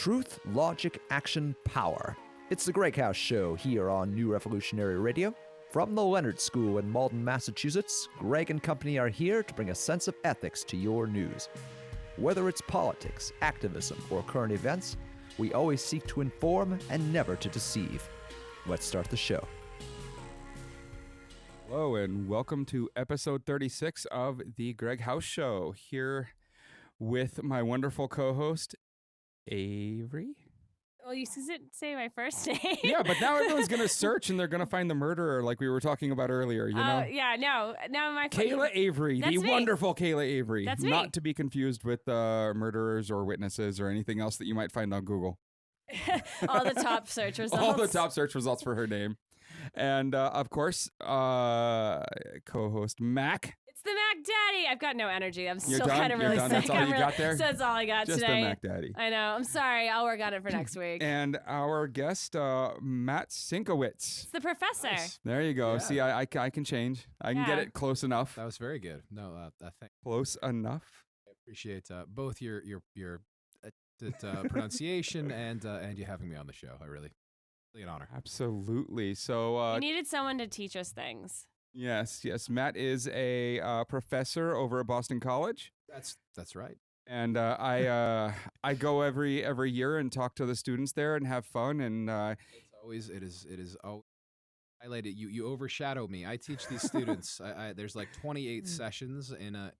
Truth, logic, action, power. It's the GreggHoush Show here on New Revolutionary Radio. From the Leonard School in Malden, Massachusetts, Gregg and company are here to bring a sense of ethics to your news. Whether it's politics, activism, or current events, we always seek to inform and never to deceive. Let's start the show. Hello and welcome to episode 36 of the GreggHoush Show, here with my wonderful co-host, Avery. Well, you didn't say my first name. Yeah, but now everyone's going to search and they're going to find the murderer like we were talking about earlier, you know? Yeah, no. Now my Kayla Avery, That's the me. wonderful Kayla Avery. That's me. Not to be confused with murderers or witnesses or anything else that you might find on Google. All the top search results. All the top search results for her name. And, of course, co-host Mac. It's the Mac Daddy. I've got no energy. I'm You're still done? kind of You're really done? sick. That's all you got there? So that's all I got Just today. the Mac Daddy. I know. I'm sorry. I'll work on it for next week. And our guest, Matt Sienkiewicz. It's the professor. Nice. There you go. Yeah. See, I can change. I can get Yeah. it close enough. That was very good. No, I think Close enough. I appreciate both your pronunciation and you having me on the show. Really an honor. Absolutely. So, We needed someone to teach us things. yes. Matt is a professor over at Boston College, That's right. and I go every year and talk to the students there and have fun. And It is always highlighted. You overshadow me. I teach these students. There's like 28 sessions in a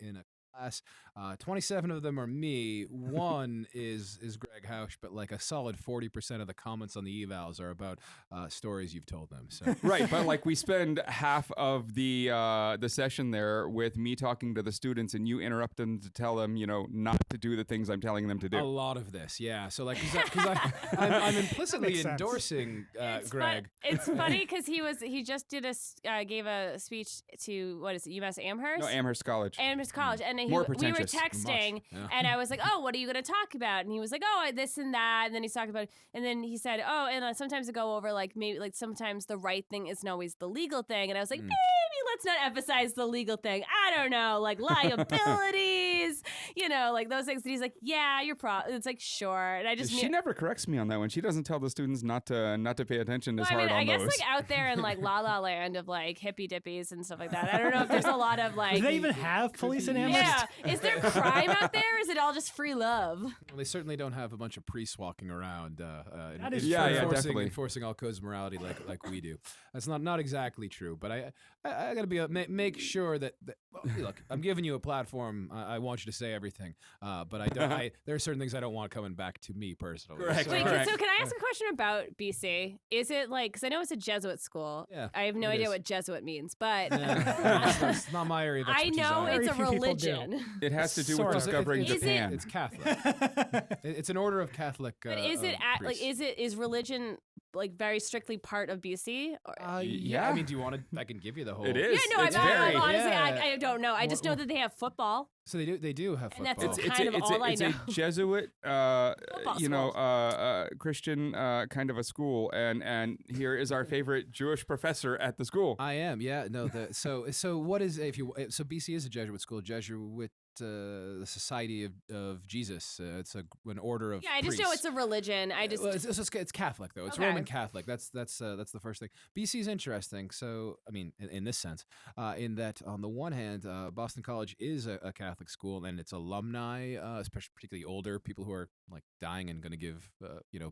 class. 27 of them are me. One is GreggHoush, but like a solid 40% of the comments on the evals are about stories you've told them. So right, but like we spend half of the session there with me talking to the students, and you interrupt them to tell them, not to do the things I'm telling them to do. a lot of this, yeah. So like, because I'm implicitly makes sense. endorsing It's Gregg. It's funny because he just gave a speech to, what is it, UMass Amherst? No, Amherst College. Amherst College, and More we were pretentious. texting, Much, yeah. and I was like, "Oh, what are you going to talk about?" And he was like, "Oh, this and that." And then he's talking about, and then he said, "Oh, and sometimes I go over like maybe like sometimes the right thing isn't always the legal thing." And I was like, "Maybe let's not emphasize the legal thing. I don't know, like liabilities, like those things." And he's like, "Yeah, you're It's like, sure." And I just She never corrects me on that one. She doesn't tell the students not to pay attention as hard I on guess those. like out there in like La La Land of like hippie dippies and stuff like that. I don't know if there's a lot of like. Do they even have police in Amherst? Yeah, is there crime out there? Or is it all just free love? Well, they certainly don't have a bunch of priests walking around. That is Yeah, true. yeah, definitely. enforcing all codes of morality like we do. That's not exactly true, but I got to make sure that look, I'm giving you a platform. I want you to say everything, but I don't. There are certain things I don't want coming back to me personally. Correct. Wait, Correct. so can I ask a question about BC? Is it like, because I know it's a Jesuit school. Yeah, I have no it idea is. what Jesuit means, but That's not my area. Of I expertise know either. it's a Very few people do. religion. It has to do Sort with of. discovering Is it- Japan. It's Catholic. It's an order of Catholic. But is religion like very strictly part of BC? Or, Yeah. I mean, do you want to? I can give you the whole. It yeah, is. no, It's I'm very. honestly, Yeah. I don't know. I just know that they have football. So they do have And that's football. it's kind of all I know. a Jesuit, Christian kind of a school, and here is our favorite Jewish professor at the school. I am, yeah. No, so what is so BC is a Jesuit school, Jesuit the Society of Jesus. It's an order of. Yeah, I just know priests. it's a religion. I just Well, it's Catholic though. It's Okay. Roman Catholic. That's the first thing. BC is interesting. So I mean, in this sense, in that on the one hand, Boston College is a Catholic school, and its alumni, especially particularly older people who are like dying and going to give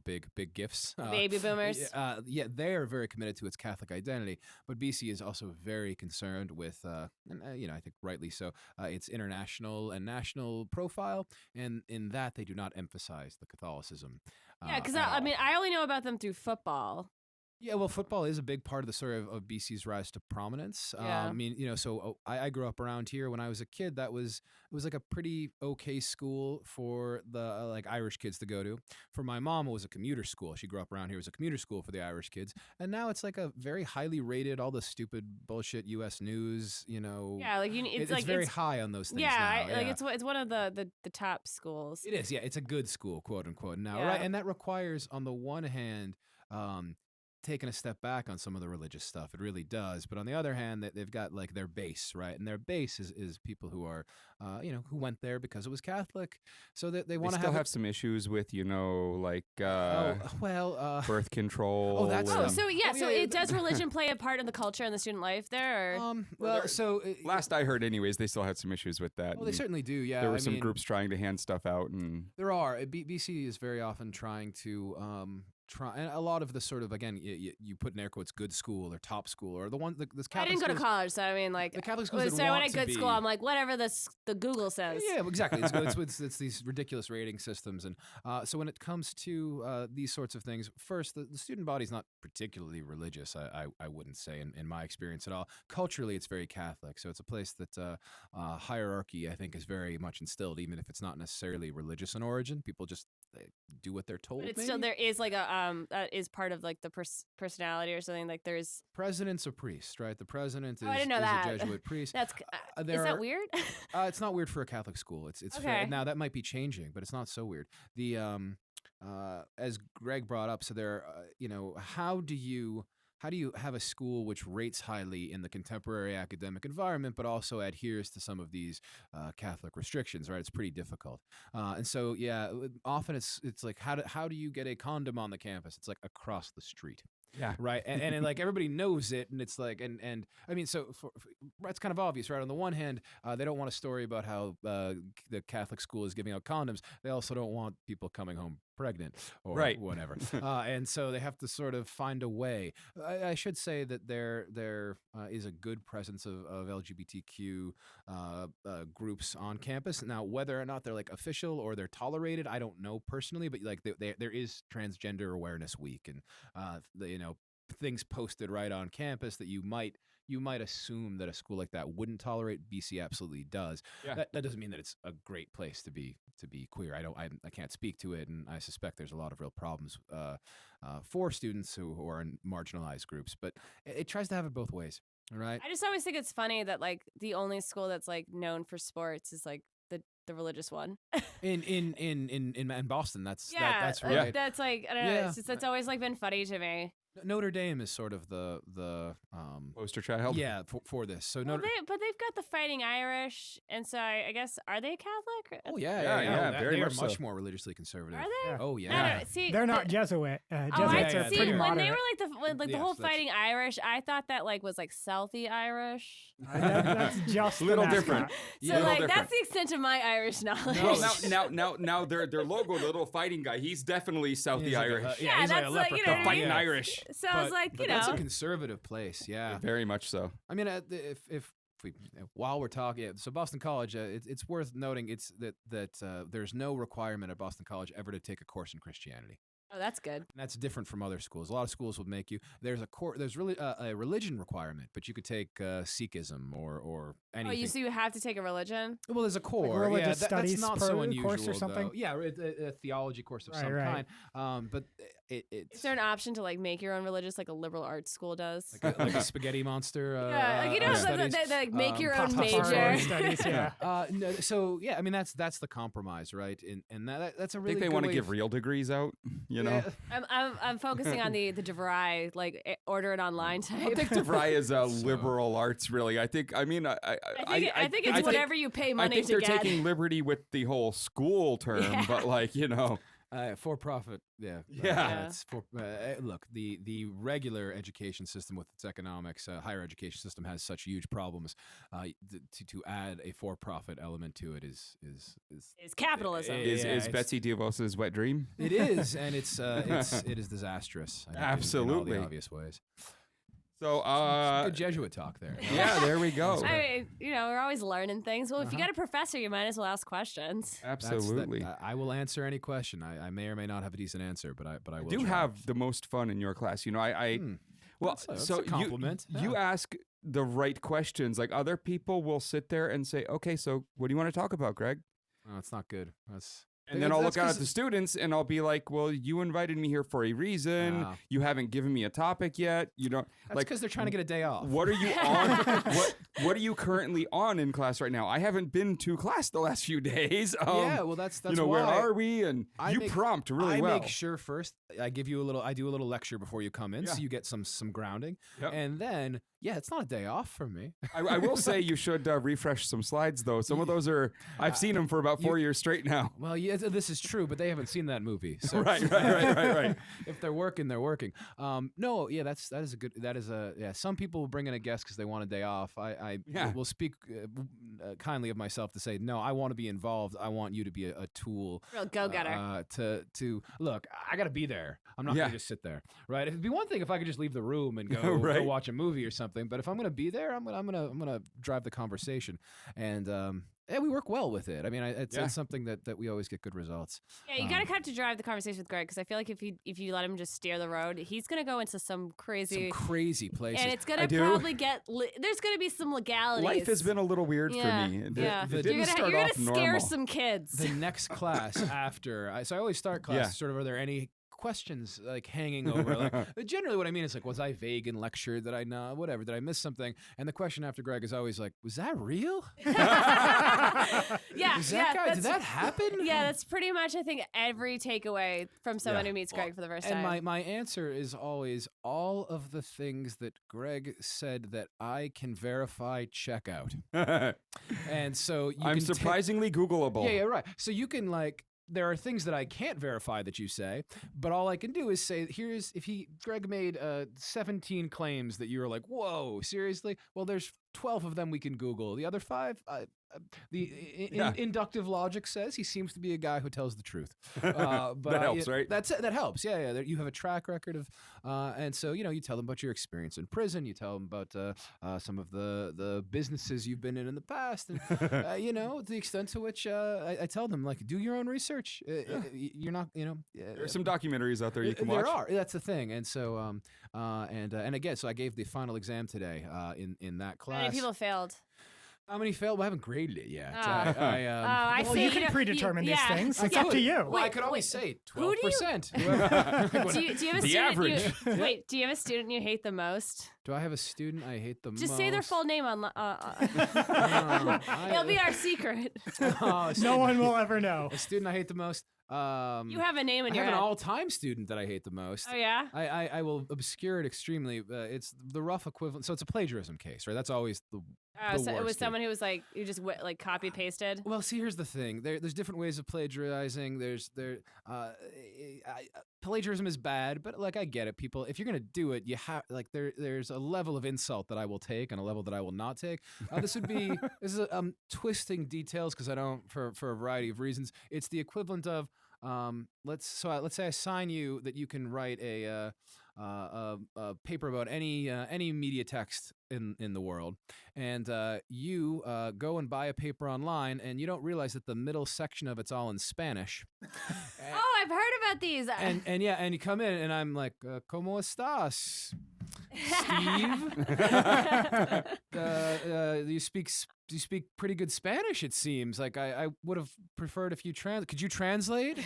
big gifts. baby boomers. Yeah, they are very committed to its Catholic identity. But BC is also very concerned with, and I think rightly so, its international and national profile, and in that they do not emphasize the Catholicism. Yeah, because at I all. mean, I only know about them through football. Yeah, well, football is a big part of the story of BC's rise to prominence. Yeah. I mean, so I grew up around here when I was a kid. It was like a pretty okay school for the like Irish kids to go to. For my mom, it was a commuter school. She grew up around here. It was a commuter school for the Irish kids. And now it's like a very highly rated, all the stupid bullshit U.S. news, Yeah, like It's very high on those things yeah, now. like it's one of the top schools. It is, yeah. It's a good school, quote unquote. Now, Yeah. right, and that requires, on the one hand, taken a step back on some of the religious stuff. It really does. But on the other hand, they've got like their base, right? And their base is people who are, who went there because it was Catholic. So that they want to have some issues with, like birth control. Oh, that's so it does religion play a part in the culture and the student life there? Or? Last I heard, anyways, they still had some issues with that. Well, they certainly do. Yeah, there were some groups trying to hand stuff out, and there are. BC is very often trying to and a lot of the sort of, again, you put in air quotes, good school or top school or the one the Catholic I didn't go to college, so I mean, like, the Catholic schools. So when I good school, I'm like, whatever the Google says. Yeah, exactly. It's these ridiculous rating systems, and so when it comes to these sorts of things, first, the student body's not particularly religious. I wouldn't say in my experience at all. Culturally, it's very Catholic, so it's a place that hierarchy, I think, is very much instilled, even if it's not necessarily religious in origin. People just do what they're told. But it's still, there is like that is part of like the personality or something. Like there's president's a priest, right? The president is, I didn't know is that. a Jesuit priest. That's is that weird? It's not weird for a Catholic school. It's okay. fair. Now that might be changing, but it's not so weird. The as Gregg brought up, so there, how do you have a school which rates highly in the contemporary academic environment, but also adheres to some of these Catholic restrictions, right? It's pretty difficult. And so, yeah, often it's like, how do you get a condom on the campus? It's like across the street. Yeah. Right. And like everybody knows it. And it's like, and I mean, so it's kind of obvious, right? On the one hand, they don't want a story about how the Catholic school is giving out condoms. They also don't want people coming home pregnant or whatever. And so they have to sort of find a way. I should say that there is a good presence of LGBTQ groups on campus. Now, whether or not they're like official or they're tolerated, I don't know personally, but like there is Transgender Awareness Week and things posted right on campus that you might assume that a school like that wouldn't tolerate. BC absolutely does. Yeah. That doesn't mean that it's a great place to be queer. I can't speak to it, and I suspect there's a lot of real problems for students who are in marginalized groups. But it tries to have it both ways. All right. I just always think it's funny that like the only school that's like known for sports is like the religious one. in Boston, that's that's right. Yeah. That's like I don't know. Yeah. It's just that's always like been funny to me. Notre Dame is sort of the poster child. Yeah, for this. So but they've got the Fighting Irish, and so I guess, are they Catholic? Oh yeah. Very they much are much so. more religiously conservative. Are they? Yeah. Oh yeah. I don't know. See, they're not Jesuit. Jesuits are see, pretty when moderate. they were like the whole Fighting Irish, I thought that like was like Southie Irish. That's just a little the different. So like that's the extent of my Irish knowledge. Well, now their logo, the little fighting guy, he's definitely Southie Irish. Yeah, he's that's like a like, leprechaun. The fighting Irish. So I was like, but that's a conservative place. Yeah, very much so. I mean, if we, while we're talking, so Boston College, it's worth noting that there's no requirement at Boston College ever to take a course in Christianity. Oh, that's good. And that's different from other schools. A lot of schools would make you. There's really a religion requirement, but you could take Sikhism or anything. Oh, so you have to take a religion? Well, there's a core. Like religious that's studies not so unusual, course or something. though. Yeah, a theology course of some kind. But it's. Is there an option to like make your own religious, like a liberal arts school does? Like a spaghetti monster. Like make your own major. Studies, yeah. No, so yeah, I mean that's the compromise, right? And that's a really. I think they good want to way give real degrees out. You know. I'm focusing on the DeVry, like order it online type. I think DeVry is a liberal arts, really. I think it's whatever you pay money to get. I think they're taking liberty with the whole school term, but like for profit, yeah. Look, the regular education system with its economics, higher education system has such huge problems. To add a for-profit element to it is capitalism. Is Betsy DeVos's wet dream? It is, and it is disastrous. I think, Absolutely, in all the obvious ways. So, good Jesuit talk there. Yeah, there we go. I mean, we're always learning things. Well, if you got a professor, you might as well ask questions. Absolutely. I will answer any question. I may or may not have a decent answer, but I will. Do have the most fun in your class. Well, that's a compliment. You ask the right questions. Like other people will sit there and say, "Okay, so what do you want to talk about, Gregg?" Oh, it's not good. That's And then I'll look out at the students and I'll be like, well, you invited me here for a reason. You haven't given me a topic yet. You don't That's because they're trying to get a day off. What are you on? what are you currently on in class right now? I haven't been to class the last few days. Yeah, well, that's why. Where are we? And you prompt really well. I make sure first I do a little lecture before you come in, so you get some grounding. Yep. And then, it's not a day off for me. I will say you should refresh some slides, though. Some of those are, I've seen them for about 4 years straight now. Well, yeah, this is true, but they haven't seen that movie. So. Right. If they're working, they're working. No, yeah, that is a some people will bring in a guest because they want a day off. I will speak kindly of myself to say, no, I want to be involved. I want you to be a tool. Real go-getter. To look, I got to be there. I'm not going to just sit there, right? It'd be one thing if I could just leave the room and go watch a movie or something. But if I'm going to be there, I'm gonna drive the conversation, and we work well with it. I mean, it's something that we always get good results. Yeah, you gotta to drive the conversation with Gregg, because I feel like if you let him just steer the road, he's gonna go into some crazy places, and it's gonna probably there's gonna be some legalities. Life has been a little weird for me. You're gonna scare some kids. The next class after, so I always start class sort of, are there any questions like hanging over? Like, generally what I mean is like, was I vague in lecture? Did I know whatever? Did I miss something? And the question after Gregg is always like, was that real? Did that happen? Yeah, that's pretty much, I think, every takeaway from someone who meets Gregg for the first time. And my answer is always, all of the things that Gregg said that I can verify, check out. And so I'm surprisingly Googleable. Yeah, right. So you can there are things that I can't verify that you say, but all I can do is say, Gregg made 17 claims that you were like, whoa, seriously? Well, there's 12 of them we can Google. The other 5, inductive logic says he seems to be a guy who tells the truth. But that helps, right? That helps. Yeah. You have a track record of, and so you tell them about your experience in prison. You tell them about some of the businesses you've been in the past, and the extent to which I tell them, like, do your own research. You're not, There's some documentaries out there you can watch. There are. That's the thing, and so and again, so I gave the final exam today in that class. How many people failed? How many failed? Well, I haven't graded it yet. I well, see. you can predetermine these things. It's up to you. Well, I could always say 12%. Do you have a the student? average. Do you have a student you hate the most? Do I have a student I hate the most? Just say their full name on. It'll be our secret. No one will ever know. A student I hate the most. You have a name in your head. I have an all-time student that I hate the most. Oh yeah. I will obscure it extremely. It's the rough equivalent. So it's a plagiarism case, right? That's always the so worst it was someone who was like, you just copy pasted. Well, see, here's the thing. There's different ways of plagiarizing. Plagiarism is bad, but I get it. People, if you're gonna do it, you have there's a level of insult that I will take and a level that I will not take. This is twisting details because I don't for a variety of reasons. It's the equivalent of let's say I assign you that you can write a paper about any media text in the world, and you go and buy a paper online, and you don't realize that the middle section of it's all in Spanish. Oh, I've heard about these. And you come in, and I'm like, ¿Cómo estás, Steve? You speak pretty good Spanish, it seems. Like, I would have preferred if you could you translate this?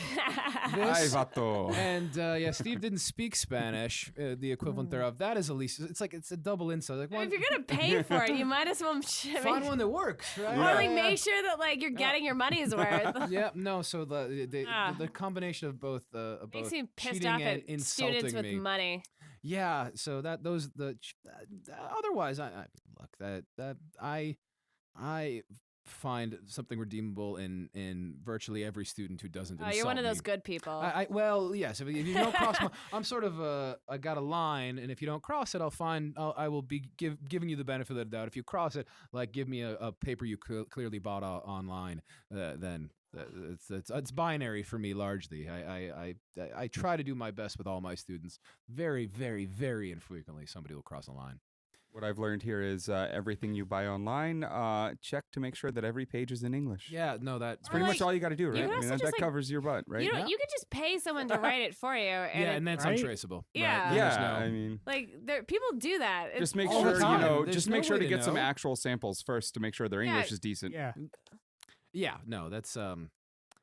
Ay, vato. And Steve didn't speak Spanish, the equivalent thereof. That is at least, it's a double insult. Like, if you're gonna pay for it, you might as well find one that works, right? Or make sure that you're getting your money's worth. Yeah, no. So the combination of both makes me pissed cheating off and at insulting students with me. money. Yeah, so otherwise, I find something redeemable in virtually every student who doesn't insult me. You're one of those good people. Well, yes. If you don't cross I'm sort of I got a line, and if you don't cross it, I will be giving you the benefit of the doubt. If you cross it, give me a paper you clearly bought online, then. It's binary for me largely. I try to do my best with all my students. Very, very, very infrequently somebody will cross a line. What I've learned here is everything you buy online, check to make sure that every page is in English. Yeah, no, that's pretty much all you got to do, right? I mean, that covers your butt, right? You could just pay someone to write it for you. And that's untraceable. Yeah, right? Yeah. I mean, people do that. Just make all sure the time. just There's make no sure way to to get some know. actual samples first to make sure their English is decent. Yeah. Yeah, no, that's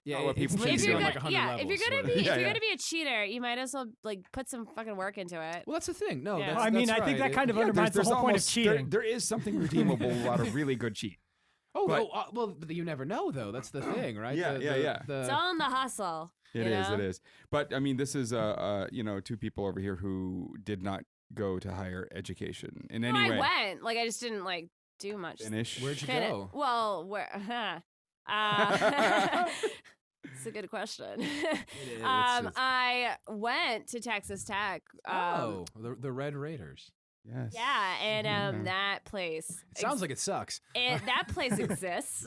Yeah, what people it's should If be you're doing. like gonna, 100 yeah, levels. if you're gonna sort of. be Yeah, if you're yeah. gonna be a cheater, you might as well like put some fucking work into it. Well, that's the thing. No, Yeah. that's, Well, I mean, that's I think right. that kind of Yeah, undermines the there's whole point of almost- cheating. There is something redeemable about a really good cheat. but- well, but you never know though. That's the thing, right? Yeah, yeah. It's all in the hustle. It you is. know? It is. But I mean, this is two people over here who did not go to higher education in any I way. went. Like I just didn't like do much. Finish. Where'd you Kinda- go? Well, where? It's a good question. is. I went to Texas Tech. The Red Raiders. Yes. Yeah, and Mhm. that place. It sounds like it sucks. That place exists.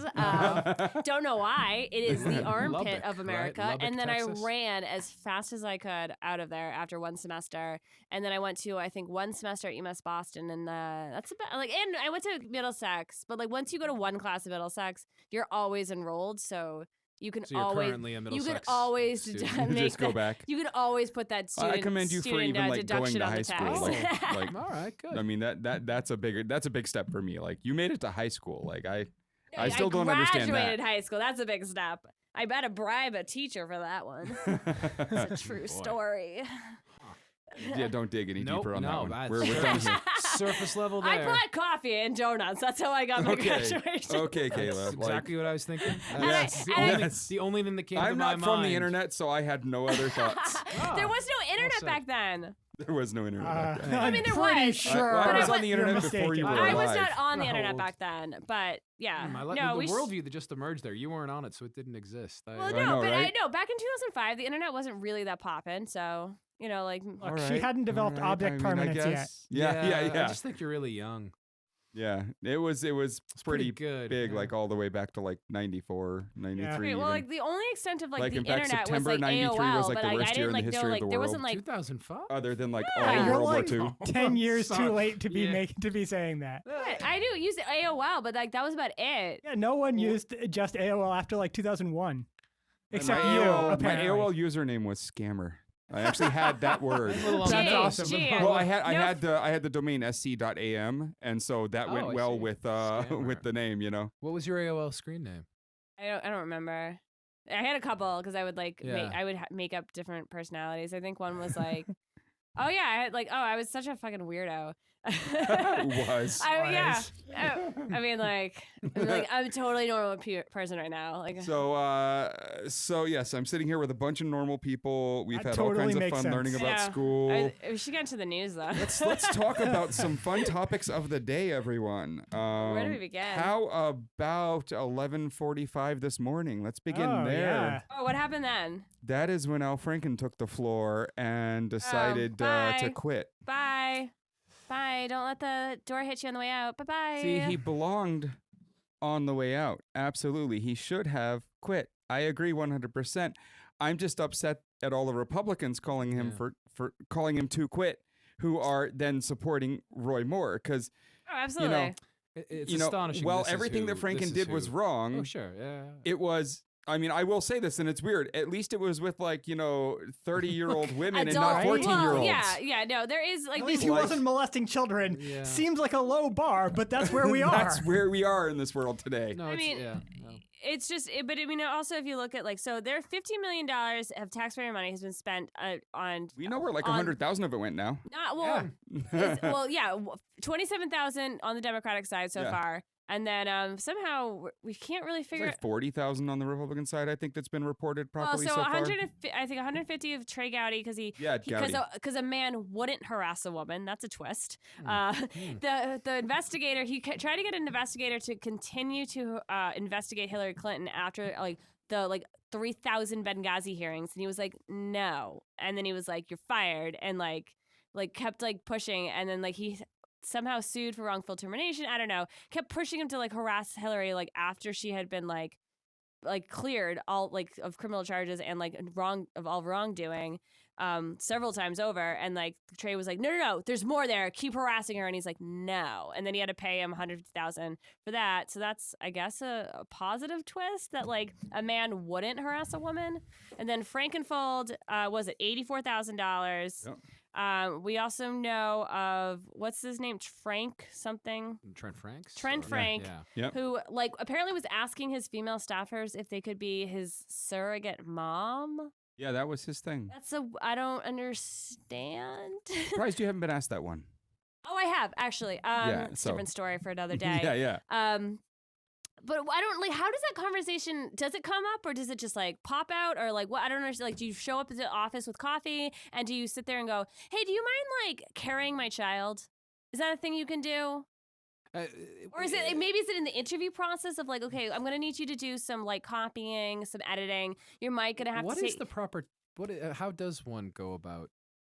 Don't know why. It is the armpit Lubbock, of right? America. Lubbock, And then Texas. I ran as fast as I could out of there after one semester. And then I went to, I think, one semester at UMass Boston. And that's about, like, and I went to Middlesex. But, like, once you go to one class at Middlesex, you're always enrolled. So you can So you're always. currently a You Middlesex can always student. make Just go that- back. You can always put that student. I commend you for student, even like going deduction to on high the school. tax. Like, All right, good. I mean that's a big step for me. Like you made it to high school. Like I still don't understand graduated that. high school. That's a big step. I better bribe a teacher for that one. It's a true story. Yeah, don't dig any Nope, deeper on no, that one. that's We're done here. surface level there. I bought coffee and donuts. That's how I got my Okay. graduation. Okay, That's Kayla. exactly what I was thinking. Yes, and I- yes. The only thing that came I'm to my not from the mind- internet, so I had no other thoughts. There was no internet said. back then. There was no internet. back then. I mean, there I'm pretty was. sure. Well, I was But on the you're internet before you were mistaken. I was alive. not on the How internet old? back then, but yeah. the we worldview that just emerged there. You weren't on it, so it didn't exist. Well, I no, know, but right? I know back in 2005, the internet wasn't really that poppin'. So like, Look, she hadn't developed object permanence yet. Yeah. I just think you're really young. Yeah, it was pretty good. big, yeah. like all the way back to like 94, 93. okay, well, even. like the only extent of like, Like, the in fact, internet September was like 93 AOL, was, like, but the I worst year didn't in the like history know of like the there wasn't world. like 2005. Other than like Yeah. all You're World like War II. 10 years too Sorry. late to be Yeah. to be saying that. I do use AOL, but like that was about it. Yeah, no one used just AOL after like 2001, except my you. AOL, apparently. My AOL username was scammer. I actually had that word. That's a little That's Gee, awesome. gee. Well, I had No. the domain sc.am, and so that Oh, went I well see. with Scammer. the name, you know. What was your AOL screen name? I don't remember. I had a couple because I would like Yeah. I would make up different personalities. I think one was like, oh yeah, I had like I was such a fucking weirdo. Was. Yeah. Oh, I mean like I'm a totally normal person right now. Like So yes, I'm sitting here with a bunch of normal people. We've That had totally all kinds of makes fun learning sense. about Yeah. school. we should get into the news though. Let's talk about some fun topics of the day, everyone. Where do we begin? How about 11:45 this morning? Let's begin Oh, there. yeah. Oh, what happened then? That is when Al Franken took the floor and decided to bye. quit. Bye. Bye. Don't let the door hit you on the way out. Bye bye. See, he belonged on the way out. Absolutely. He should have quit. I agree 100%. I'm just upset at all the Republicans calling him for calling him to quit, who are then supporting Roy Moore because Oh, absolutely. It's you know, astonishing. well, this is everything that who- this Franken is did was who- wrong. Oh, sure. Yeah. It was. I mean, I will say this, and it's weird. At least it was with 30-year-old women and not Adult- 14-year-olds. Well, yeah. No, there is like At these least he like- wasn't molesting children. Yeah. Seems like a low bar, but that's where we are. That's where we are in this world today. No, I it's, mean, yeah. No. it's just, but I mean, also if you look at so there $50 million of taxpayer money has been spent on. We know where like on- 100,000 of it went now. Not well, yeah, 27,000 on the Democratic side so Yeah. far, and then somehow we can't really It's figure. like 40,000 on the Republican side, I think, that's been reported Well, properly so so far. 150, I think 150 of Trey Gowdy because Yeah, Gowdy. because a man wouldn't harass a woman. That's a twist. Hmm. The investigator tried to get an investigator to continue to investigate Hillary Clinton after the 3,000 Benghazi hearings, and he was like, no, and then he was like, you're fired, and like kept pushing, and then he somehow sued for wrongful termination. I don't know. Kept pushing him to harass Hillary after she had been cleared all of criminal charges and all wrongdoing several times over, and Trey was like, no, there's more there, keep harassing her, and he's like, no, and then he had to pay him $150,000 for that. So that's, I guess, a positive twist that a man wouldn't harass a woman. And then Frankenfold was it $84,000. Yep. We also know of what's his name, Frank something. Trent Franks. Trent Or- Frank, Yeah. Yep. who like apparently was asking his female staffers if they could be his surrogate mom. Yeah, that was his thing. I don't understand. Surprised you haven't been asked that one. Oh, I have actually. It's a so- different story for another day. Yeah. But I don't like. How does that conversation? Does it come up, or does it just like pop out, or like what? I don't understand. Like, do you show up at the office with coffee, and do you sit there and go, "Hey, do you mind like carrying my child?" Is that a thing you can do? Or is it maybe is it in the interview process of like, okay, I'm gonna need you to do some like copying, some editing. You're Mike gonna have What to is say. the proper? How does one go about?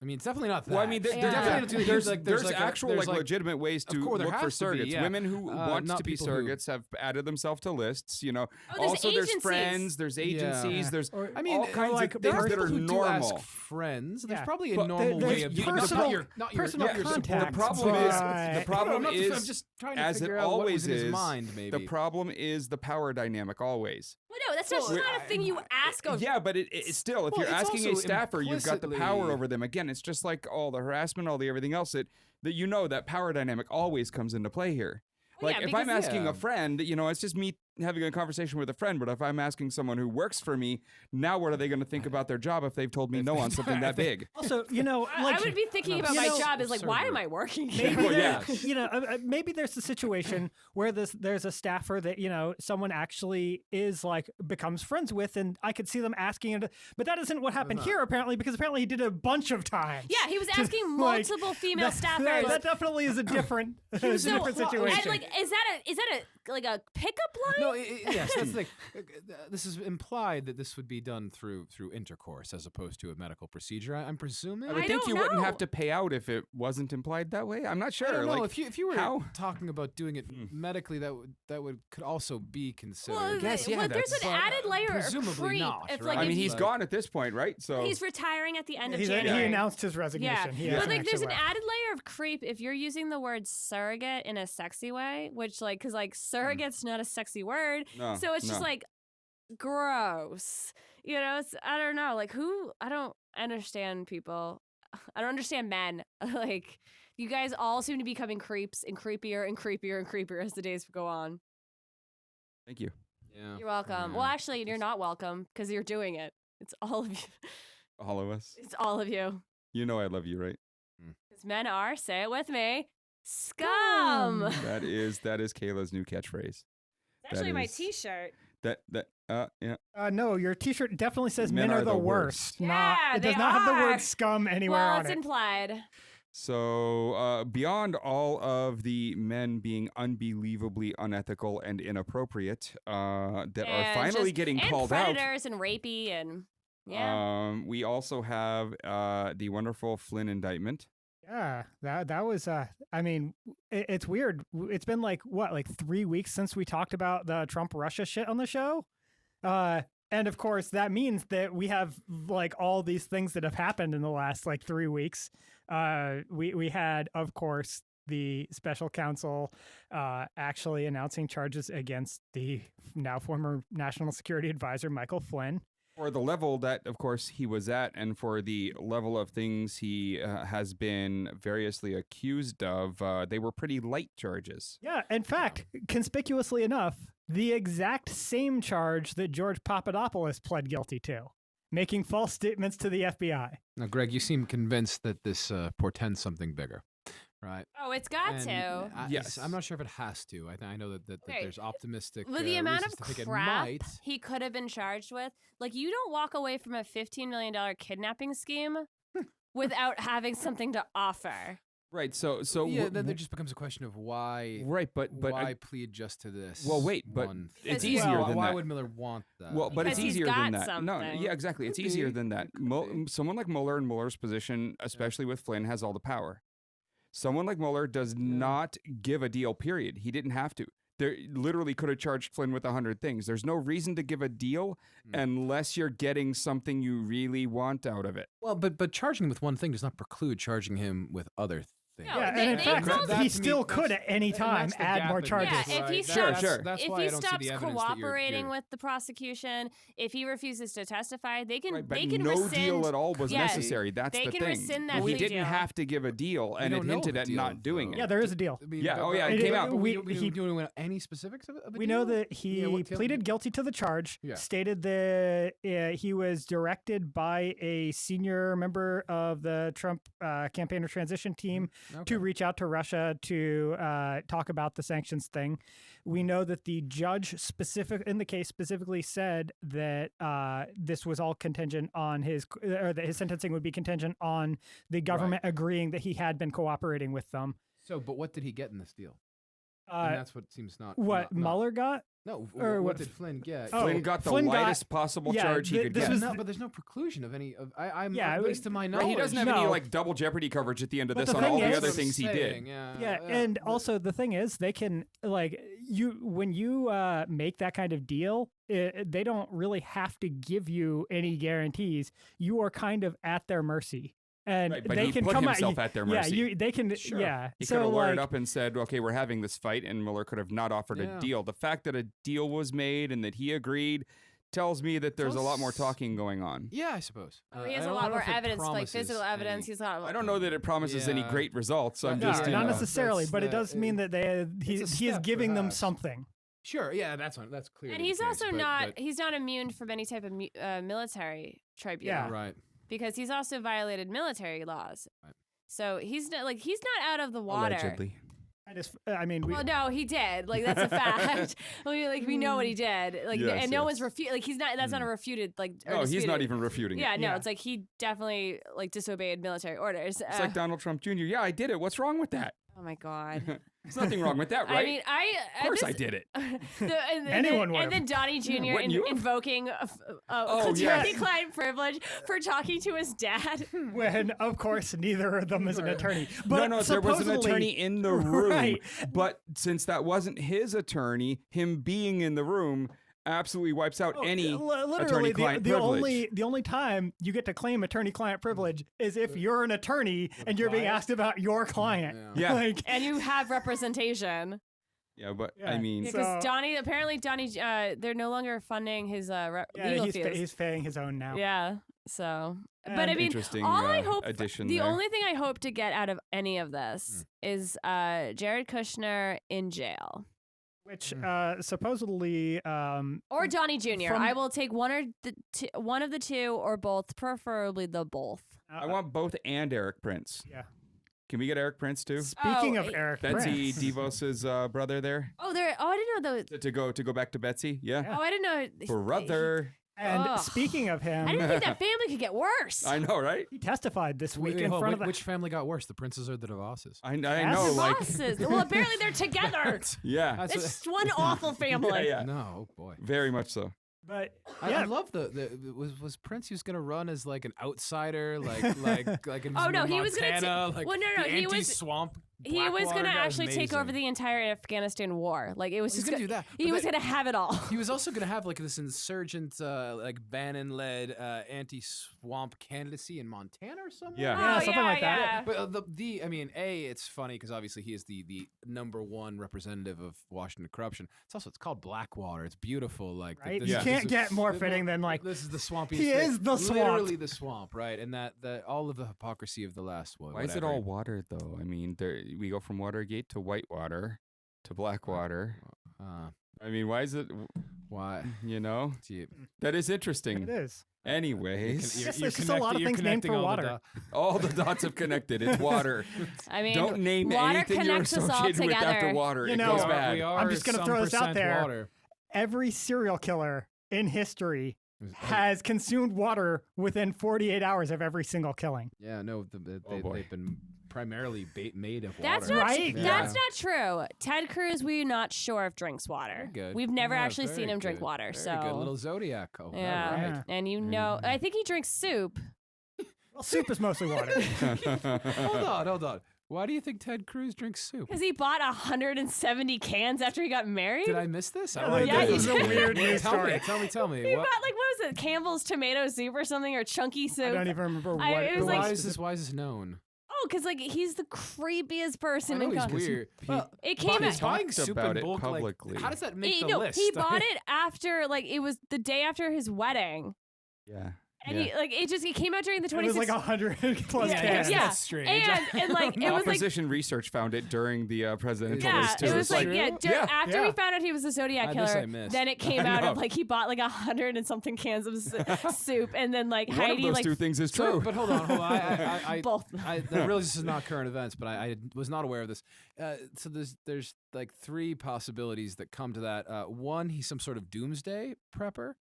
I mean, it's definitely not that. Well, I mean, Yeah. definitely there's there's actual there's legitimate ways to Of course, there look for has to be, surrogates. yeah. Women who want not to be people who- surrogates have added themselves to lists. You know, Oh, there's also agencies. there's friends, there's agencies, Yeah. there's Or- I mean, all kinds like of there things are that people are who do ask normal. friends. There's Yeah. probably a But normal there's way of doing personal- it. Not your personal not your contact. The problem is Right. the problem I'm is just trying to as it figure out what always was in his is. mind. Maybe The problem is the power dynamic always. Well, no, that's just not a thing you ask of. Yeah, but it's still, if Well, you're it's asking a also staffer, you've got the power implicitly- over them. Again, it's just like all the harassment, all the everything else that you know that power dynamic always comes into play here. Well, Like yeah, if I'm because- asking Yeah. a friend, you know, it's just me having a conversation with a friend. But if I'm asking someone who works for me, now what are they going to think about their job if they've told me no on something that big? Also, you know, I like would be thinking about you my know, job is like, why am server. I working maybe here? Well, there- yeah. you know, maybe there's a situation where there's a staffer that, you know, someone actually is like becomes friends with, and I could see them asking him to, but that isn't what happened here apparently, because apparently he did it a bunch of times. Yeah, he was asking Like, multiple female that, staffers. that definitely is a different, a So, different situation. And like, is that like a pickup line? No, yes, that's the thing. This is implied that this would be done through intercourse as opposed to a medical procedure. I'm presuming. I would I think don't you wouldn't know. have to pay out if it wasn't implied that way. I'm not sure. I don't know. Like, if you were how? talking about doing it medically, that could also be considered. Well, guess, yeah, well, there's that's- an added layer of presumably creep. not, If, right? like, I if mean, you- he's gone at this point, right? So he's retiring at the end of he January. announced his Yeah, resignation. He but hasn't like, there's an actually left. added layer of creep if you're using the word surrogate in a sexy way, which like, because like surrogate's not a sexy word, No, so it's just no. like gross. You know, I don't know, like I don't understand people. I don't understand men. Like, you guys all seem to be becoming creeps and creepier and creepier and creepier as the days go on. Thank you. Yeah. You're welcome. Yeah. Well, actually, you're not welcome because you're doing it. It's all of you. All of us. It's all of you. You know I love you, right? Because men are, say it with me, scum. It's That is Kayla's new catchphrase. actually my is- T-shirt. Yeah. No, your T-shirt definitely says Men "Men are are the the worst." worst. Not, Yeah, it does they not have the are. word "scum" anywhere Well, on it's it. implied. So beyond all of the men being unbelievably unethical and inappropriate that are And finally just- getting and called out, predators and rapey and yeah. we also have the wonderful Flynn indictment. Yeah, that was. I mean, it's weird. It's been like 3 weeks since we talked about the Trump Russia shit on the show, and of course that means that we have like all these things that have happened in the last like 3 weeks. We had, of course, the special counsel actually announcing charges against the now former National Security Advisor Michael Flynn. For the level that, of course, he was at, and for the level of things he has been variously accused of, they were pretty light charges. Yeah, in fact, conspicuously enough, the exact same charge that George Papadopoulos pled guilty to, making false statements to the FBI. Now, Greg, you seem convinced that this portends something bigger, right? Oh, it's got And to. Yes. I'm not sure if it has to. I know that Right. there's optimistic With the amount reasons of to think it crap might. he could have been charged with, like, you don't walk away from a $15 million kidnapping scheme without having something to offer. Right. So Yeah, then there just becomes a question of why. right, but why plead just to this? Well, wait, but one it's thing? easier Why- than why that. would Miller want that? Well, but it's Because he's easier than got that. No, something. yeah, exactly. It's Could easier be. than that. Could be. Someone like Mueller in Mueller's position, especially with Flynn, has all the power. Someone like Mueller does not give a deal, period. He didn't have to. There literally could have charged Flynn with 100 things. There's no reason to give a deal unless you're getting something you really want out of it. Well, but charging him with one thing does not preclude charging him with other thing. No, Yeah, they- and in they fact, told- he still could at any and time that's the add gap more in this, charges. Yeah, if he right? stops, Sure. That's if why he I don't see stops the evidence that cooperating with the prosecution, if he refuses to testify, they can Right, but they can no rescind. deal at all was yeah, necessary. That's they the can thing. rescind that he plea didn't deal. have to give a deal, and it don't know hinted the at deal, not doing though. it. Yeah, there is a deal. I mean, Yeah, oh, yeah, it came out. But We- do you know any specifics of a We know deal? that he Yeah, what- tell me. pleaded guilty to the charge, Yeah. stated that he was directed by a senior member of the Trump campaign or transition team to reach out to Russia to talk about the sanctions thing. We know that the judge in the case specifically said that this was all contingent on or that his sentencing would be contingent on the government agreeing that he had been cooperating with them. So, but what did he get in this deal? And that's what seems not What not- Mueller got? No, or what what did Flynn get? Oh, Flynn got the Flynn got- lightest possible yeah, charge he could this get. was- No, but there's no preclusion of any of. I'm Yeah, at least to my Right, knowledge. he doesn't have any No. like double jeopardy coverage at the end of But this the on thing all the is- other things he did. Yeah, and also the thing is, they can when you make that kind of deal, they don't really have to give you any guarantees. You are kind of at their mercy, and Right, but they he can put come himself at at their Yeah, mercy. they can. Sure. Yeah, He so could have wired like, up and said, okay, we're having this fight, and Mueller could have not offered Yeah. a deal. The fact that a deal was made and that he agreed tells me that there's a lot more talking going on. Yeah, I suppose. He has I a don't lot know more if it evidence, like promises physical evidence. any- He's got. I don't know that it promises any Yeah. great results. I'm No, just, no, you not know. necessarily, that's but it does the- mean that he it's a is step, giving them perhaps. something. Sure, yeah, that's clear. And he's also not. He's not immune from any type of military tribunal. Yeah. right. Because he's also violated military laws. Right. So he's not out of the water. Allegedly. I mean, Well, no, he did. Like that's a fact. we know what he did. Like, Yes, and no yes. one's Like he's not. That's not a refuted. Like, or No, he's not disputed. even refuting Yeah, it. no, Yeah. it's like he definitely like disobeyed military orders. It's like Donald Trump Jr. Yeah, I did it. What's wrong with that? oh my god. There's nothing wrong with that, right? I mean, of course I did it. Anyone would and then Donnie Jr. Wouldn't you have? invoking Oh, attorney-client privilege for talking to his dad. when of course neither of them is an attorney. But no, there was an supposedly- attorney in the room. Right. But since that wasn't his attorney, him being in the room absolutely wipes out any literally attorney-client the privilege. only time you get to claim attorney-client privilege is if you're an attorney and you're being asked about your client. Yeah. Like, And you have representation. Yeah, but Yeah. I mean, Because So- apparently Donnie, they're no longer funding his yeah, legal he's, fees. he's paying his own now. Yeah. So, but I And- mean, interesting all I hope, addition the there. only thing I hope to get out of any of this is Jared Kushner in jail Which supposedly or Donnie Jr. From- I will take one of the two or both, preferably the both. I want both and Eric Prince. Yeah. Can we get Eric Prince too? Speaking Oh, of Eric Betsy Prince, DeVos's brother there. Oh, I didn't know those. To go back to Betsy. Yeah. Oh, I didn't know. Brother. and Ugh. speaking of him, I didn't think that family could get worse. I know, right? he testified this week Wait, in hold on, front of the which family got worse, the Princes or the DeVosses? I That's know, The like, bosses. Well, apparently they're together. yeah. That's It's one awful family. Yeah. No, oh boy. Very much so. But I yeah, love was Prince. He was gonna run as like an outsider, like in Oh, no, he was gonna Montana, like well, no, the he was- anti-swamp. He was Blackwater going to guy. actually take over Amazing. the entire Afghanistan war. Like it was He's just gonna do that, He but was that- going to have it all. He was also gonna have like this insurgent, like Bannon-led anti-swamp candidacy in Montana or somewhere. Yeah. Yeah, Oh, something like that. yeah. But I mean, it's funny because obviously he is the #1 representative of Washington corruption. It's called Blackwater. It's beautiful. Like right? this You is- can't this get more is- fitting than like this is the swampy. he is the swamp. Literally the swamp, right? And that all of the hypocrisy of the last one. Why is it all water though? I mean, we go from Watergate to Whitewater to Blackwater. I mean, why is it? Why? You know, Gee, that is interesting. it is. Anyways, Yes, there's just a lot of things named for water. all the dots have connected. It's water. I mean, Don't name water anything you're connects us all associated with after together. water. You It know, goes bad. I'm just gonna throw this out there. Water. Every serial killer in history has consumed water within 48 hours of every single killing. Yeah, no, boy. they've been primarily made of That's water. not Right? that's not true. Ted Cruz, we're not sure if drinks water. Very good. We've never Yeah, actually very seen him drink good. water. Very so good. Little Zodiac. Oh, all yeah, right. Yeah. and you know, I think he drinks soup Well, soup is mostly water. Hold on. Why do you think Ted Cruz drinks soup? because he bought 170 cans after he got married. Did I miss this? Yeah, like yeah, this. you did. Weird news Tell story. me. He What? bought like what was it, Campbell's tomato soup or something, or chunky soup. I don't even remember what it was it like- Why is this known? because like he's the creepiest person. I know in he's Congress. weird. It came buying, out. buying talked soup about in it bulk, publicly. how does that make the No, list? he bought it after like it was the day after his wedding. Yeah. And yeah. he like it came out during the 26th. It was like 100 plus Yeah, cans. yeah. That's strange. and like it was like Opposition research found it during the presidential yeah, race too. it was It's like true? after Yeah. we found out he was a Zodiac This I killer, missed. then it came I out know. of like he bought like 100 and something cans of soup, and then like one Heidi of those like two things is So, true. but hold on. I both. I realize this is not current events, but I was not aware of this. So there's like 3 possibilities that come to that. One, he's some sort of doomsday prepper.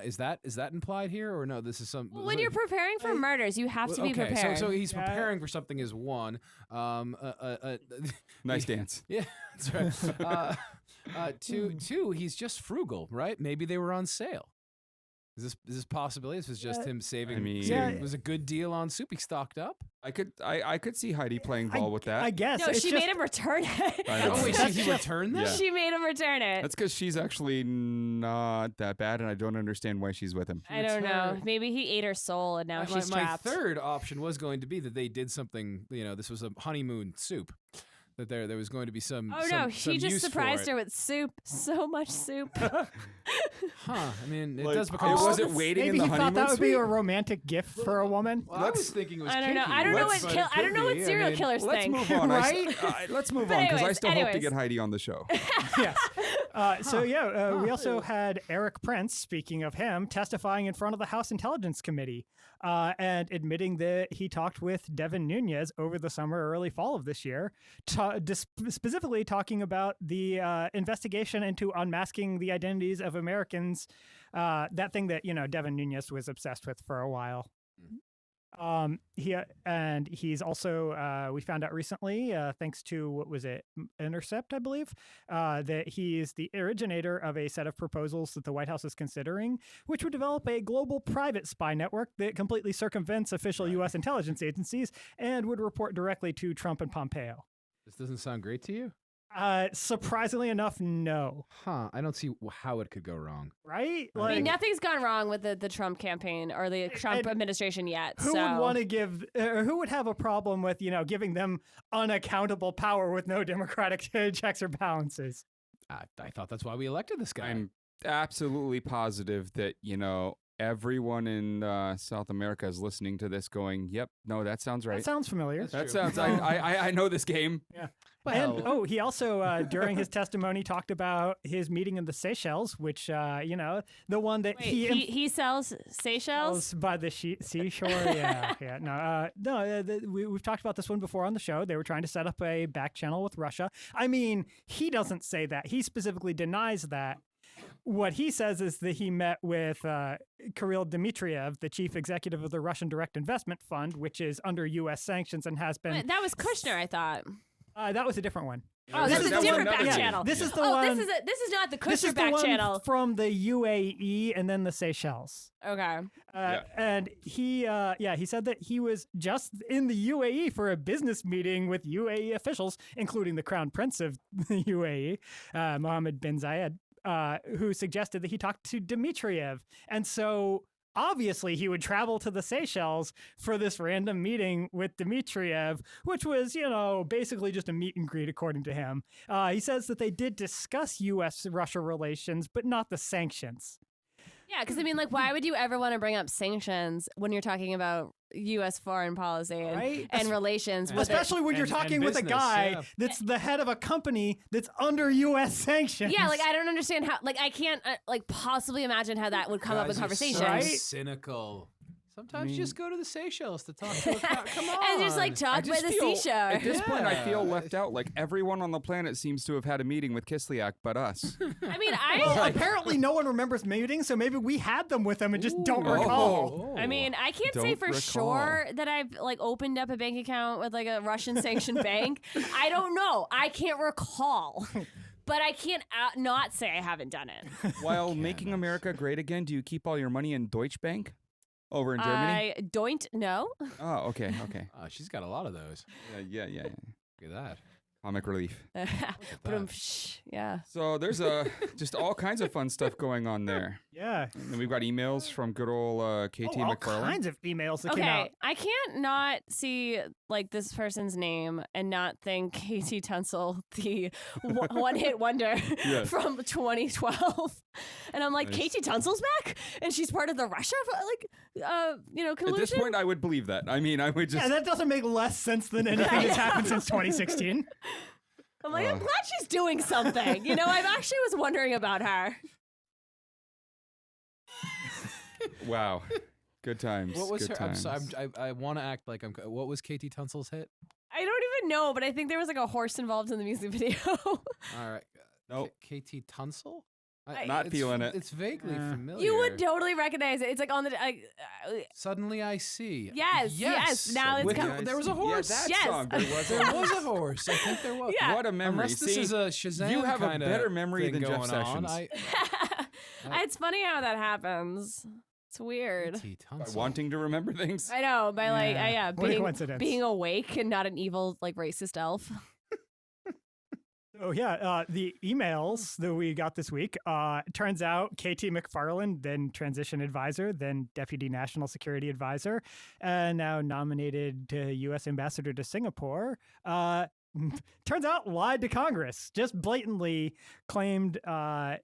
Is that implied here, or no? This is some. Well, when you're preparing for murders, you have to be okay, prepared. so he's Yeah. preparing for something is one. Nice dance. Yeah, that's right. Two, he's just frugal, right? Maybe they were on sale. Is this possibility? This was just him saving. I mean- saving- was a good deal on soup. He stocked up. I could see Heidi playing ball with that. I guess. no, it's she just, made him return it. I know. Oh wait, he returned that. Yeah. She made him return it. That's because she's actually not that bad, and I don't understand why she's with him. I don't know. return. Maybe he ate her soul and now she's my trapped. third option was going to be that they did something. This was a honeymoon soup. That there was going to be some. Oh some, no, some he just use for surprised it. her with soup. So much soup. Huh? I mean, it Like, does become. it all wasn't this- waiting Maybe in he the thought honeymoon that would be suite? a romantic gift for a woman. Well, I was thinking it was. I don't know. kinky, I don't know but what it I don't know could what be. serial I mean, killers Let's think. move on. Right? Let's move But on because I anyways, still hope to anyways. get Heidi on the show. Yes. We also had Eric Prince, speaking of him, testifying in front of the House Intelligence Committee and admitting that he talked with Devin Nunes over the summer or early fall of this year, specifically talking about the investigation into unmasking the identities of Americans, that thing that, Devin Nunes was obsessed with for a while. He's also we found out recently, thanks to what was it, Intercept, I believe, that he's the originator of a set of proposals that the White House is considering, which would develop a global private spy network that completely circumvents official U.S. intelligence agencies and would report directly to Trump and Pompeo. This doesn't sound great to you? Surprisingly enough, no. Huh? I don't see how it could go wrong. Right? I mean, nothing's gone wrong with the Trump campaign or the Trump And administration yet. Who so. would want to give, or who would have a problem with, giving them unaccountable power with no democratic checks or balances? I thought that's why we elected this guy. I'm absolutely positive that, everyone in South America is listening to this going, yep, no, that sounds right. That sounds familiar. That's That true. sounds, I know this game. Well, He also, during his testimony, talked about his meeting in the Seychelles, which, the one that Wait, he he sells Seychelles? by the seashore. Yeah. We've talked about this one before on the show. They were trying to set up a back channel with Russia. I mean, he doesn't say that. He specifically denies that. What he says is that he met with Kirill Dmitriev, the chief executive of the Russian Direct Investment Fund, which is under U.S. sanctions and has been. That was Kushner, I thought. That was a different one. Oh, this is a that was different another back team. channel. This is the oh, one. this is not the This Kushner is the back one channel. from the UAE and then the Seychelles. Okay. And he said that he was just in the UAE for a business meeting with UAE officials, including the Crown Prince of the UAE, Mohammed bin Zayed, who suggested that he talked to Dmitriev. And so obviously he would travel to the Seychelles for this random meeting with Dmitriev, which was, basically just a meet and greet, according to him. He says that they did discuss U.S.-Russia relations, but not the sanctions. Yeah, because I mean, why would you ever want to bring up sanctions when you're talking about U.S. foreign policy and, Right? and relations? with Especially when you're and talking with a business, guy yeah. that's the head of a company that's under U.S. sanctions. Yeah, I don't understand how. I can't possibly imagine how that would come up in Guys are conversation. so Right? cynical. Sometimes you just go to the Seychelles to talk to a crowd. Come on. And just talk by the seashore. At this point, I feel Yeah. left out. Like everyone on the planet seems to have had a meeting with Kislyak, but us. I mean, Well, apparently no one remembers meetings, so maybe we had them with them and just don't Ooh. recall. I mean, I can't say Don't for recall. sure that I've opened up a bank account with a Russian sanctioned bank. I don't know. I can't recall. But I can't not say I haven't done it. While making America great again, do you keep all your money in Deutsche Bank over in Germany? I don't know. Oh, okay. She's got a lot of those. Yeah. Look at that. Comic relief. Yeah. So there's just all kinds of fun stuff going on there. Yeah. And we've got emails from good old KT all McFarlane. kinds of emails that came out. Okay, I can't not see like this person's name and not think KT Tunsil, the one-hit wonder Yes. from 2012. And I'm like, Nice. KT Tunsil's back, and she's part of the Russia collusion. At this point, I would believe that. I mean, I would just. Yeah, that doesn't make less sense than anything that's happened since 2016. I'm like, I'm glad she's doing something. I actually was wondering about her. Wow. Good times. What was good her? times. I want to act like I'm. What was KT Tunsil's hit? I don't even know, but I think there was like a horse involved in the music video. All right. Nope. KT Tunsil? Not feeling it. It's vaguely familiar. You would totally recognize it. It's like on the. Suddenly I see. Yes. Now it's With come- there was a horse. Yeah, that Yes. song. There was There was a horse. I think there was. Yeah. What a memory. Unless this See, is a Shazam you have a kinda better memory thing than Jeff going on. Sessions. It's funny how that happens. It's weird. KT By Tunsil. wanting to remember things. I know, by What a coincidence. being awake and not an evil like racist elf. Oh yeah, the emails that we got this week. Turns out KT McFarlane, then transition advisor, then deputy national security advisor, and now nominated U.S. ambassador to Singapore. Turns out lied to Congress. Just blatantly claimed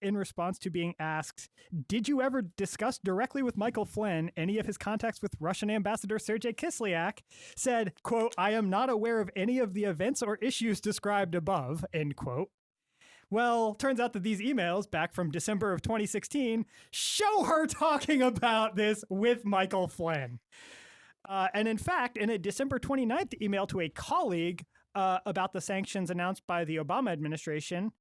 in response to being asked, "Did you ever discuss directly with Michael Flynn any of his contacts with Russian Ambassador Sergei Kislyak?" Said, quote, "I am not aware of any of the events or issues described above," end quote. Well, turns out that these emails back from December of 2016 show her talking about this with Michael Flynn. And in fact, in a December 29th email to a colleague about the sanctions announced by the Obama administration,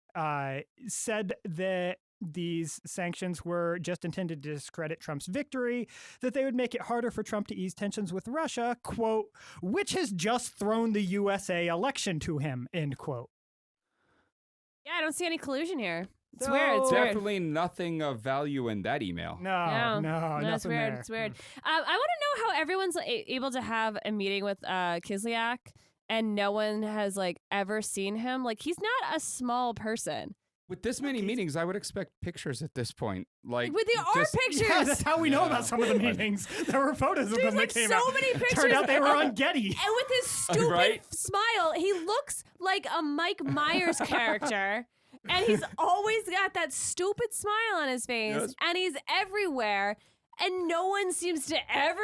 said that these sanctions were just intended to discredit Trump's victory, that they would make it harder for Trump to ease tensions with Russia, quote, "which has just thrown the USA election to him," end quote. Yeah, I don't see any collusion here. It's So- weird. It's weird. Definitely nothing of value in that email. No, That's nothing weird. there. It's weird. I want to know how everyone's able to have a meeting with Kislyak and no one has like ever seen him. Like he's not a small person. With this many meetings, I would expect pictures at this point. Like With the art just- pictures. Yeah, that's how we know about some of the meetings. There were photos of There's them like that came so out. many pictures. Turned out they were on Getty. And with his stupid Right? smile, he looks like a Mike Myers character. And he's always got that stupid smile on his face. Yes. And he's everywhere. And no one seems to ever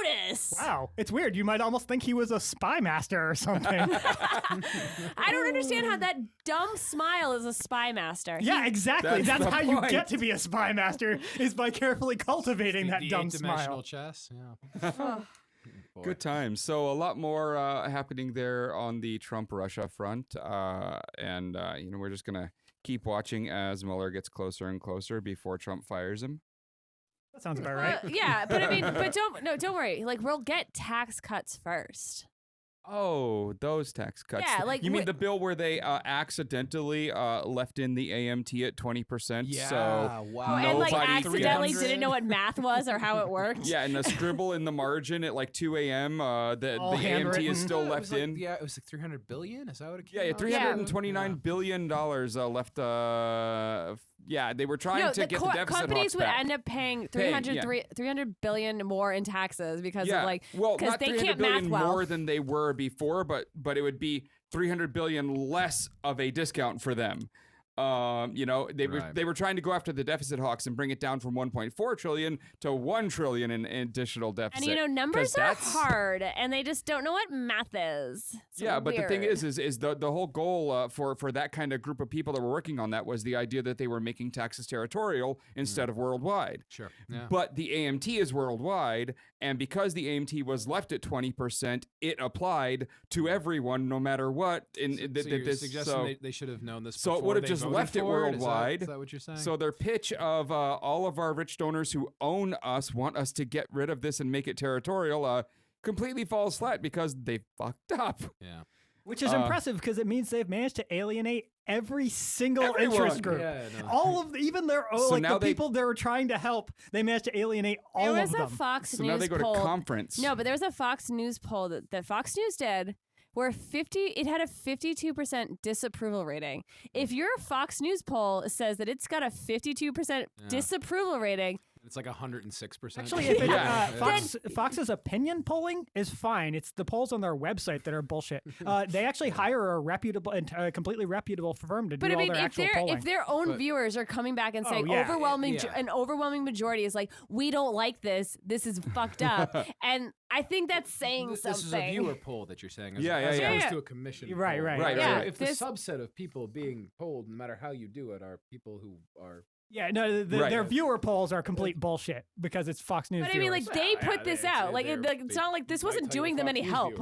notice. Wow, it's weird. You might almost think he was a spy master or something. I don't understand how that dumb smile is a spy master. Yeah, exactly. That's That's the how you point. get to be a spy master, is by carefully cultivating that the dumb eight-dimensional smile. chess. Yeah. Boy. Good times. So a lot more happening there on the Trump-Russia front, and we're just gonna keep watching as Mueller gets closer and closer before Trump fires him. That sounds about right. Yeah, but I mean, don't worry. Like we'll get tax cuts first. Oh, those tax cuts. Yeah, like you mean wh- the bill where they accidentally left in the AMT at 20%? Yeah. So Wow. And like nobody- accidentally 300. didn't know what math was or how it worked. yeah, and the scribble in the margin at like 2 a.m. The All AMT handwritten. is still It was left like- in. Yeah, it was like 300 billion. Is that what it came Yeah, out? $329 billion left. Yeah, they were trying No, to get the deficit companies hawks would back. end up paying Paying, 300 billion more in taxes because yeah, of like well, because not they 300 can't billion math well. more than they were before, but it would be 300 billion less of a discount for them. They were trying to go after the deficit hawks and bring it down from 1.4 trillion to 1 trillion in additional deficit. And numbers 'Cause are that's- hard, and they just don't know what math is. It's Yeah, but the thing weird. is the whole goal for that kind of group of people that were working on that was the idea that they were making taxes territorial instead of worldwide. Sure. Yeah. But the AMT is worldwide, and because the AMT was left at 20%, it applied to everyone no matter what. So you're suggesting they should have known this so it before would have they just voted left it for Is worldwide. that what you're saying? So their pitch of all of our rich donors who own us want us to get rid of this and make it territorial completely falls flat because they fucked up. yeah. Which is impressive because it means they've managed to alienate every single Everyone. interest group. Yeah, no. All of even their So like now the people they were trying to help, they managed to alienate all there of was a them. Fox So News now they go poll. to conference. No, but there was a Fox News poll that Fox News did where it had a 52% disapproval rating. If your Fox News poll says that it's got a 52% disapproval rating, it's like 106%. Actually, if Fox's opinion polling is fine. It's the polls on their website that are bullshit. They actually hire a reputable and completely reputable firm to do all their actual polling. If their own viewers are coming back and saying an overwhelming majority is like, we don't like this is fucked up, and I think that's saying something. This is a viewer poll that you're saying, as opposed to a commission poll. Right. Yeah, If the subset of people being polled, no matter how you do it, are people who are. Yeah, no, their viewer polls are complete bullshit because it's Fox News. But I mean, like they put this out. Like it's not like this wasn't doing them any help.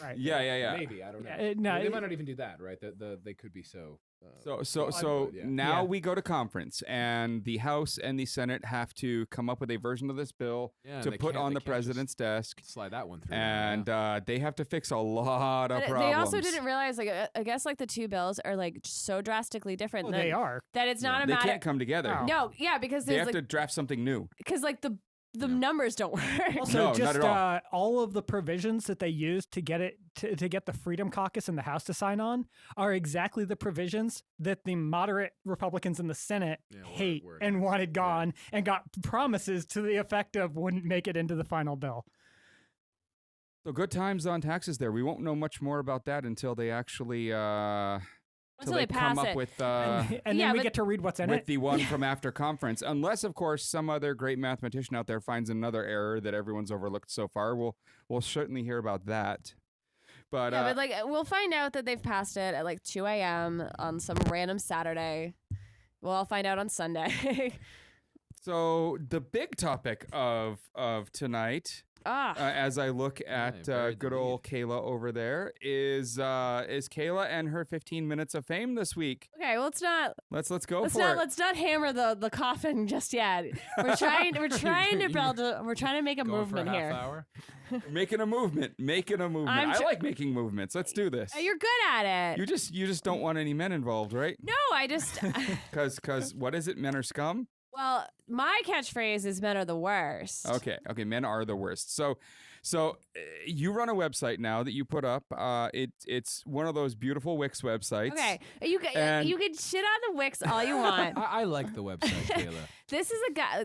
Right. Yeah. Maybe I don't know. No, they might not even do that, right? They could be so. Now we go to conference, and the House and the Senate have to come up with a version of this bill to put on the president's desk. Slide that one through. And they have to fix a lot of problems. They also didn't realize, like, I guess, like the two bills are like so drastically different. They are. That it's not a matter. They can't come together. No, because they have to draft something new. Because like the numbers don't work. Also, no, just not at all of the provisions that they used to get it to get the Freedom Caucus in the House to sign on are exactly the provisions that the moderate Republicans in the Senate hate and wanted gone, and got promises to the effect of wouldn't make it into the final bill. So good times on taxes there. We won't know much more about that until they actually until they come pass up it. with and then we get to read what's in with the one from after conference. Unless, of course, some other great mathematician out there finds another error that everyone's overlooked so far. We'll certainly hear about that. But but like we'll find out that they've passed it at like 2 a.m. on some random Saturday. We'll all find out on Sunday. So the big topic of tonight, as I look at good old Kayla over there, is Kayla and her 15 minutes of fame this week. Okay, well, let's go for it. Let's not hammer the coffin just yet. We're trying to make a movement here. Hour? Making a movement. I like making movements. Let's do this. You're good at it. You just don't want any men involved, right? No, I just because what is it? Men are scum. Well, my catchphrase is "men are the worst." Okay, men are the worst. So you run a website now that you put up. It's one of those beautiful Wix websites. Okay, you can shit on the Wix all you want. I like the website, Kayla. This is a guy.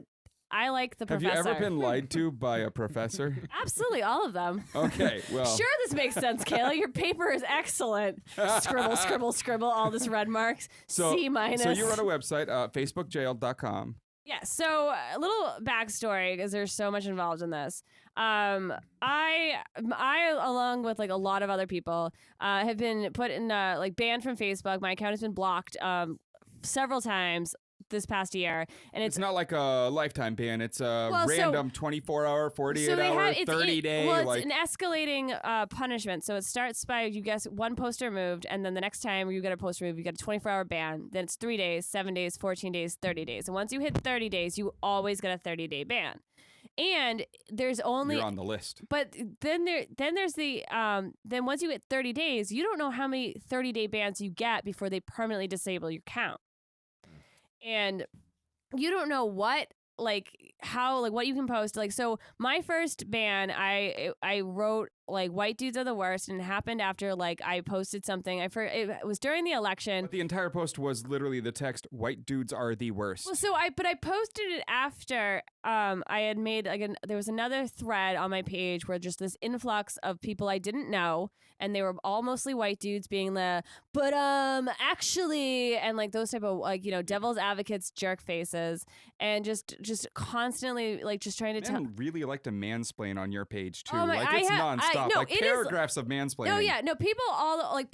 I like the professor. Have you ever been lied to by a professor? Absolutely, all of them. Okay, well. Sure, this makes sense, Kayla. Your paper is excellent. Scribble, all this red marks. C-. So you run a website, facebookjail.com. Yeah, so a little backstory, because there's so much involved in this. I along with like a lot of other people, have been put in banned from Facebook. My account has been blocked several times this past year, and it's not like a lifetime ban. It's a random 24-hour, 48-hour, 30-day. Well, it's an escalating punishment. So it starts by you guess one poster removed, and then the next time you get a poster removed, you get a 24-hour ban. Then it's 3 days, 7 days, 14 days, 30 days. And once you hit 30 days, you always get a 30-day ban. And there's only you're on the list. But then there's the then once you hit 30 days, you don't know how many 30-day bans you get before they permanently disable your account. And you don't know what what you can post. Like, so my first ban, I wrote like white dudes are the worst, and it happened after like I posted something. It was during the election. But the entire post was literally the text "white dudes are the worst." Well, so I posted it after I had made there was another thread on my page where just this influx of people I didn't know, and they were all mostly white dudes being but actually, and like those type of devil's advocates, jerk faces, and just constantly like just trying to tell. Really like to mansplain on your page too. It's nonstop. Paragraphs of mansplaining. Oh yeah, no, people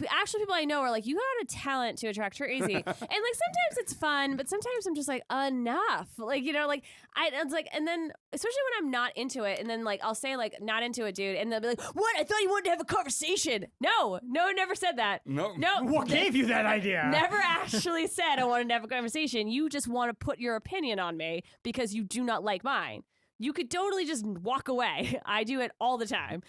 actual people I know are like, you got a talent to attract crazy, and like sometimes it's fun, but sometimes I'm just like, enough, it's like, and then especially when I'm not into it, and then like I'll say like not into it, dude, and they'll be like, what? I thought you wanted to have a conversation. No, never said that. No. What gave you that idea? Never actually said I wanted to have a conversation. You just want to put your opinion on me because you do not like mine. You could totally just walk away. I do it all the time.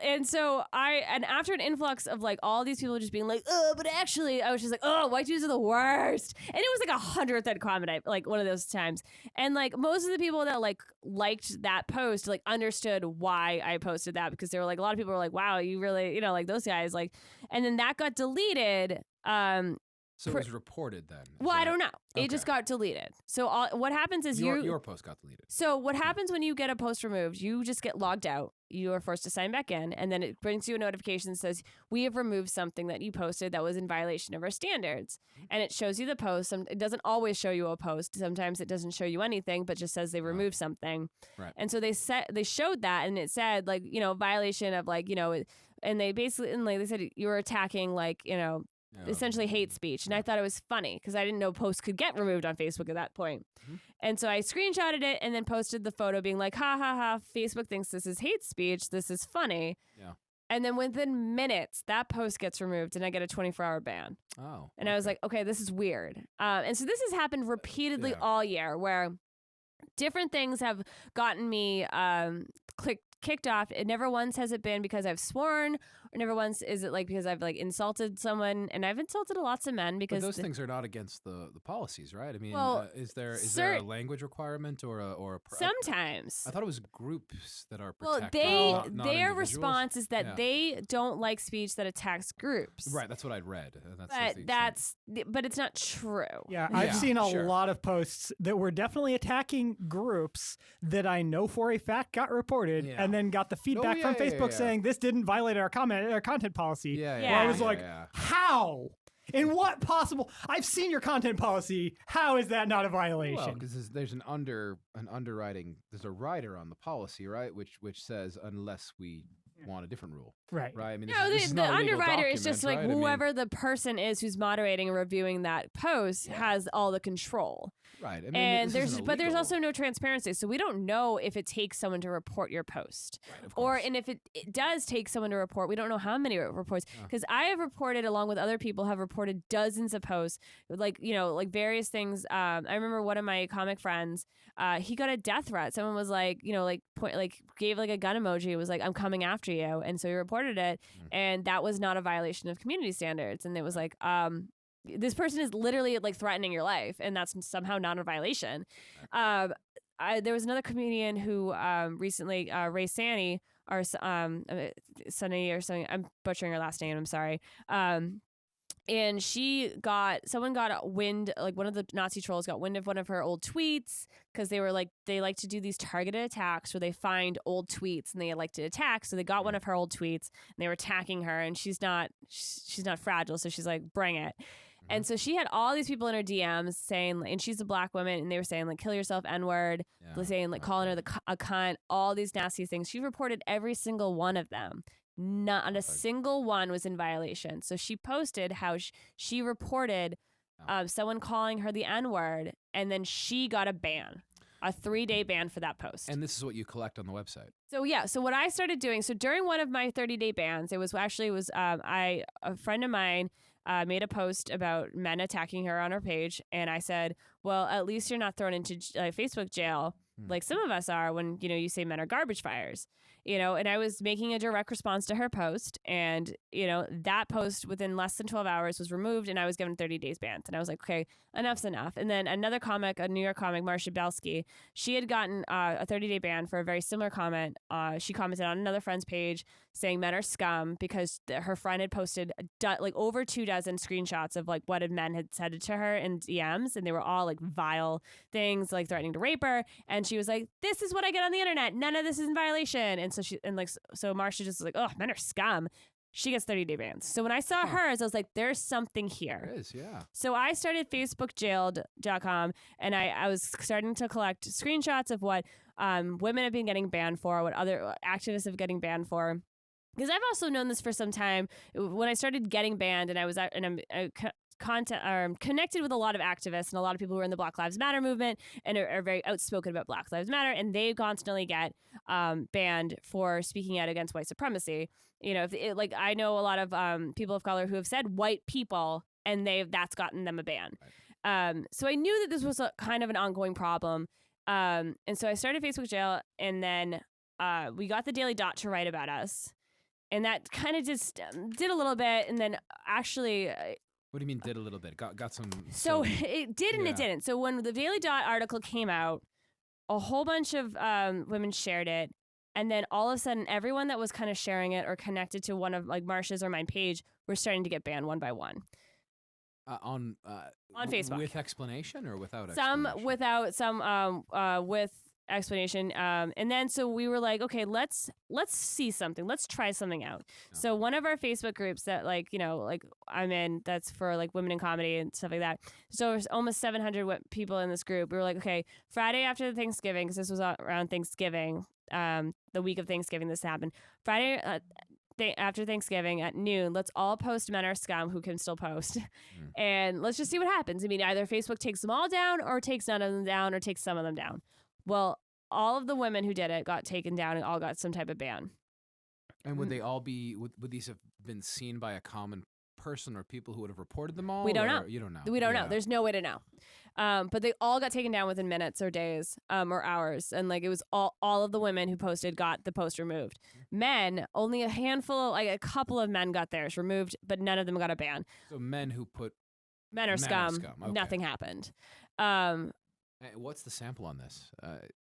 and so after an influx of like all these people just being like, oh, but actually, I was just like, oh, white Jews are the worst. And it was like 100th comment, like one of those times. And like most of the people that like liked that post, like understood why I posted that, because there were like a lot of people were like, wow, you really, like those guys, like, and then that got deleted. So it was reported then? Well, I don't know. It just got deleted. So what happens is your post got deleted. So what happens when you get a post removed, you just get logged out. You are forced to sign back in, and then it brings you a notification that says, we have removed something that you posted that was in violation of our standards. And it shows you the post. It doesn't always show you a post. Sometimes it doesn't show you anything, but just says they removed something. Right. And so they showed that, and it said, like, violation of, like, and they basically, and like they said, you were attacking, like, essentially hate speech. And I thought it was funny because I didn't know posts could get removed on Facebook at that point. And so I screenshotted it and then posted the photo being like, ha ha ha, Facebook thinks this is hate speech. This is funny. Yeah. And then within minutes, that post gets removed and I get a 24-hour ban. Oh. And I was like, okay, this is weird. And so this has happened repeatedly all year, where different things have gotten me kicked off. It never once has it been because I've sworn, or never once is it like because I've like insulted someone, and I've insulted lots of men because those things are not against the policies, right? I mean, is there a language requirement or a sometimes? I thought it was groups that are protected. Well, not their response is that they don't like speech that attacks groups. Right, that's what I'd read. But it's not true. Yeah, I've seen a lot of posts that were definitely attacking groups that I know for a fact got reported, and then got the feedback from Facebook saying this didn't violate our content policy. I was like, how? In what possible? I've seen your content policy. How is that not a violation? Well, because there's an underwriting. There's a rider on the policy, right? Which says unless we want a different rule. Right. I mean, the underwriter is just like whoever the person is who's moderating and reviewing that post has all the control. Right. I mean, and there's also no transparency. So we don't know if it takes someone to report your post. Right, of course. And if it does take someone to report, we don't know how many reports. Because I have reported, along with other people, have reported dozens of posts, like various things. I remember one of my comic friends, he got a death threat. Someone was like, gave like a gun emoji. It was like, I'm coming after you. And so he reported it. And that was not a violation of community standards. And it was like, this person is literally like threatening your life, and that's somehow not a violation. There was another comedian who recently, Ray Sani, or Sunny or something. I'm butchering her last name. I'm sorry. And someone got wind, like one of the Nazi trolls got wind of one of her old tweets, because they like to do these targeted attacks where they find old tweets and they like to attack. So they got one of her old tweets and they were attacking her, and she's not fragile. So she's like, bring it. And so she had all these people in her DMs saying, and she's a black woman, and they were saying like, kill yourself, N-word, saying like, calling her a cunt, all these nasty things. She reported every single one of them. Not a single one was in violation. So she posted how she reported someone calling her the N-word, and then she got a 3-day ban for that post. And this is what you collect on the website. So what I started doing, so during one of my 30-day bans, a friend of mine made a post about men attacking her on her page, and I said, well, at least you're not thrown into Facebook jail like some of us are when you say men are garbage fires. And I was making a direct response to her post, and, that post within less than 12 hours was removed, and I was given 30 days banned. And I was like, okay, enough's enough. And then another comic, a New York comic, Marcia Belsky, she had gotten a 30-day ban for a very similar comment. She commented on another friend's page saying men are scum because her friend had posted over 24 screenshots of like what men had said to her in DMs, and they were all like vile things, like threatening to rape her. And she was like, this is what I get on the internet. None of this is in violation. And so Marcia just was like, oh, men are scum. She gets 30-day bans. So when I saw hers, I was like, there's something here. There is, yeah. So I started FacebookJailed.com, and I was starting to collect screenshots of what women have been getting banned for, what other activists have getting banned for. Because I've also known this for some time. When I started getting banned, and I'm connected with a lot of activists and a lot of people who are in the Black Lives Matter movement and are very outspoken about Black Lives Matter, and they constantly get banned for speaking out against white supremacy. I know a lot of people of color who have said white people, and that's gotten them a ban. Right. So I knew that this was a kind of an ongoing problem, and so I started Facebook Jail, and then we got the Daily Dot to write about us. And that kind of just did a little bit, and then actually. What do you mean did a little bit? Got some. So it did and it didn't. So when the Daily Dot article came out, a whole bunch of women shared it, and then all of a sudden, everyone that was kind of sharing it or connected to one of like Marsha's or mine page were starting to get banned one by one. On Facebook. With explanation or without some explanation? without, some with explanation. And then so we were like, okay, let's see something. Let's try something out. Yeah. So one of our Facebook groups that like I'm in, that's for like women in comedy and stuff like that. So there's almost 700 people in this group. We were like, okay, Friday after Thanksgiving, because this was around Thanksgiving, the week of Thanksgiving this happened. Friday after Thanksgiving at noon, let's all post men are scum who can still post. And let's just see what happens. I mean, either Facebook takes them all down or takes none of them down or takes some of them down. Well, all of the women who did it got taken down and all got some type of ban. And would they all be? Would these have been seen by a common person or people who would have reported them all? We don't know. You don't know. We don't know. There's no way to know. But they all got taken down within minutes or days or hours. And like it was all of the women who posted got the post removed. Men, only a handful, like a couple of men got theirs removed, but none of them got a ban. So men who put Men are scum. Okay. Nothing happened. What's the sample on this?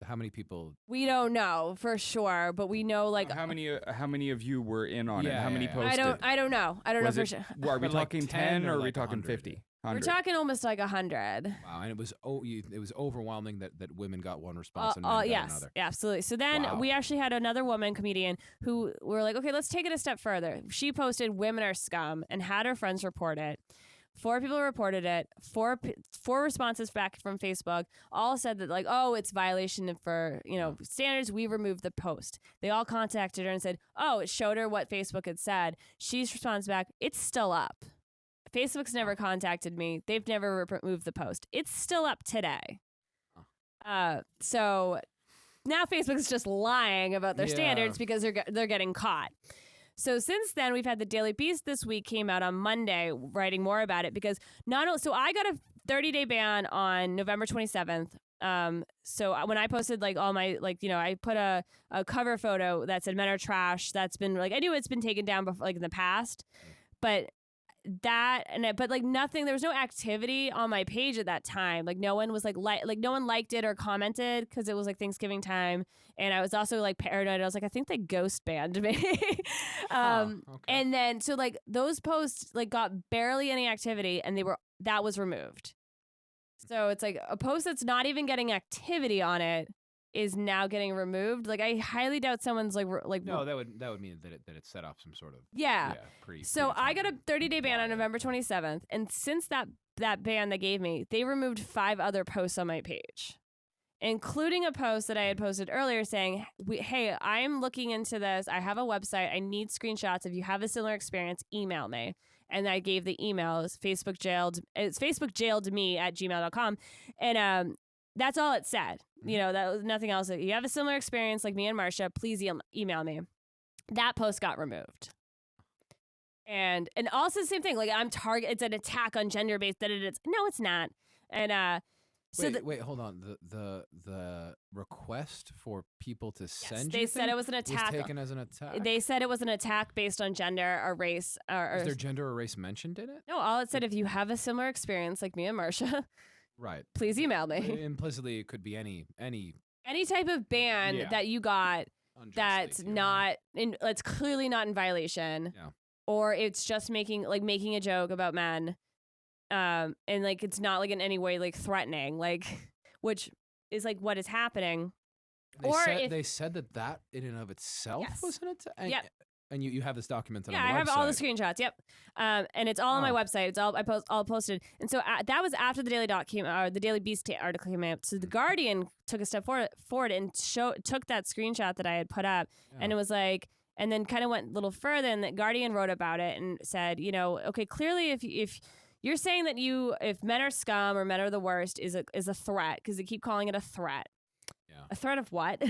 How many people? We don't know for sure, but we know like How many of you were in on it? Yeah, How many yeah. posted? I don't know. I don't know for sure. Are we But like talking 10 10 or or are we like talking 100? 50? We're 100. talking almost like 100. Wow, and it was overwhelming that women got one response and men got yes, another. yeah, absolutely. So then Wow. we actually had another woman comedian who were like, okay, let's take it a step further. She posted "Women are scum" and had her friends report it. 4 people reported it. Four responses back from Facebook all said that like, oh, it's violation for standards. We removed the post. They all contacted her and said, oh, it showed her what Facebook had said. She responds back, it's still up. Facebook's never contacted me. They've never removed the post. It's still up today. So now Facebook's just lying about their standards because they're getting caught. So since then, we've had the Daily Beast this week came out on Monday writing more about it because so I got a 30-day ban on November 27th. So when I posted like all my I put a cover photo that said men are trash. That's been like I knew it's been taken down before, like in the past, but nothing. There was no activity on my page at that time. Like no one was like no one liked it or commented because it was like Thanksgiving time, and I was also like paranoid. I was like, I think they ghost banned me. Okay. And then so like those posts like got barely any activity, and that was removed. So it's like a post that's not even getting activity on it is now getting removed. Like I highly doubt someone's like No, that would mean that it set off some sort of So I got a 30-day ban on wire. November 27th, and since that ban they gave me, they removed 5 other posts on my page, including a post that I had posted earlier saying, "Hey, I'm looking into this. I have a website. I need screenshots. If you have a similar experience, email me." And I gave the email. It's Facebook jailed me at gmail.com, and that's all it said. That was nothing else. If you have a similar experience like me and Marsha, please email me. That post got removed. And also the same thing. Like it's an attack on gender-based. No, it's not. And wait, hold on. The request for people to send they you said it was an attack. was taken as an attack. They said it was an attack based on gender or race. Is there gender or race mentioned in it? No, all it said, if you have a similar experience like me and Marsha, Right. please email me. Implicitly, it could be any Any type of ban that you got that's unjustly, it's clearly not in violation. Yeah. Or it's just making a joke about men. And like it's not like in any way like threatening, like which is like what is happening. They said that in and of itself was an attack. Yep. And you have this documented Yeah, on the website. I have all the screenshots. Yep, and it's all on my website. It's all posted. And so that was after the Daily Dot the Daily Beast article came out. So the Guardian took a step forward and took that screenshot that I had put up, and it was like, and then kind of went a little further. And the Guardian wrote about it and said, okay, clearly if you're saying that if men are scum or men are the worst is a threat because they keep calling it a threat. Yeah. A threat of what?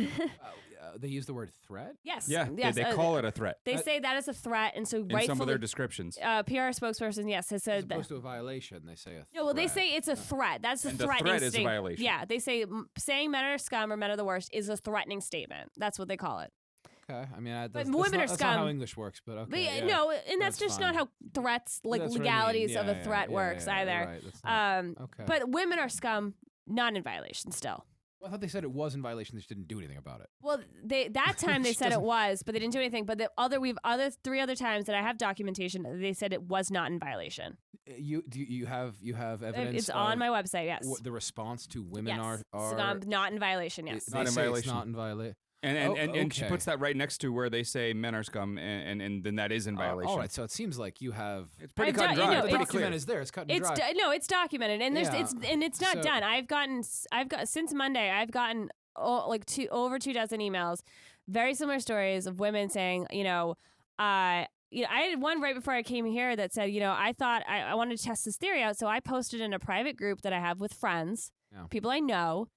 They use the word threat? Yes. Yeah, yes, they call it a threat. They say that is a threat, and so In some of their descriptions. PR spokesperson, yes, has As said that. opposed to a violation, they say a threat. No, well, they say it's a threat. That's a And the threatening threat is a statement. violation. Yeah, they say saying men are scum or men are the worst is a threatening statement. That's what they call it. Okay. I mean, But women are that's not how scum. English works, but okay. But yeah. no, and that's just fine. not how threats, like That's what I mean. legalities of Yeah, a threat works yeah, either. Right. That's not, okay. But women are scum, not in violation still. Well, I thought they said it was in violation. They just didn't do anything about it. Well, that time they Which said it doesn't- was, but they didn't do anything. But we've three other times that I have documentation, they said it was not in violation. You have evidence. It's on of my website. Yes. The response to women yes. are So not in violation. Yes. They Not in say violation. It's not in violation. And she okay. puts that right next to where they say men are scum, and then that is in violation. All right, so it seems like you have. It's pretty I've cut and done- dry. you know, It's the pretty clear. document is there. It's cut and It's dry. it's documented, and Yeah. it's not So- done. I've got since Monday. I've gotten over 24 emails, very similar stories of women saying, I had one right before I came here that said, I thought I wanted to test this theory out, so I posted in a private group that I have with friends, people I know.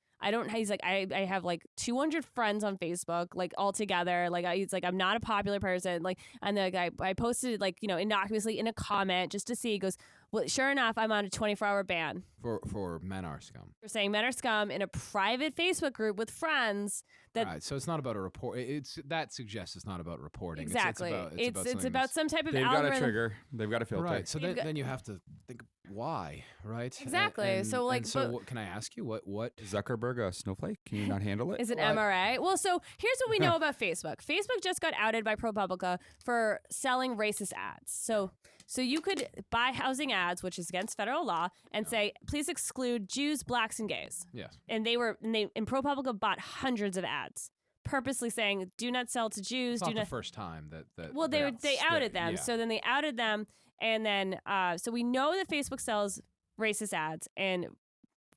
He's like, I have like 200 friends on Facebook, like all together. Like, he's like, I'm not a popular person. Like, and the guy, I posted it, like, innocuously in a comment just to see. He goes, well, sure enough, I'm on a 24-hour ban. For men are scum. For saying men are scum in a private Facebook group with friends. All right, so it's not about a report. That suggests it's not about reporting. Exactly. It's about some type of They've algorithm. got a trigger. They've got a filter. Right. So then you have to think why, right? Exactly. So, like, but- what, can I ask you what? Zuckerberg a snowflake? Can you not handle it? Is it MRA? Well, so here's what we know about Facebook. Facebook just got outed by ProPublica for selling racist ads. So you could buy housing ads, which is against federal law, and say, please exclude Jews, blacks, and gays. Yes. And ProPublica bought hundreds of ads, purposely saying, do not sell to Jews. It's not do not. the first time that. Well, they outed them. Yeah. So then they outed them, and then so we know that Facebook sells racist ads and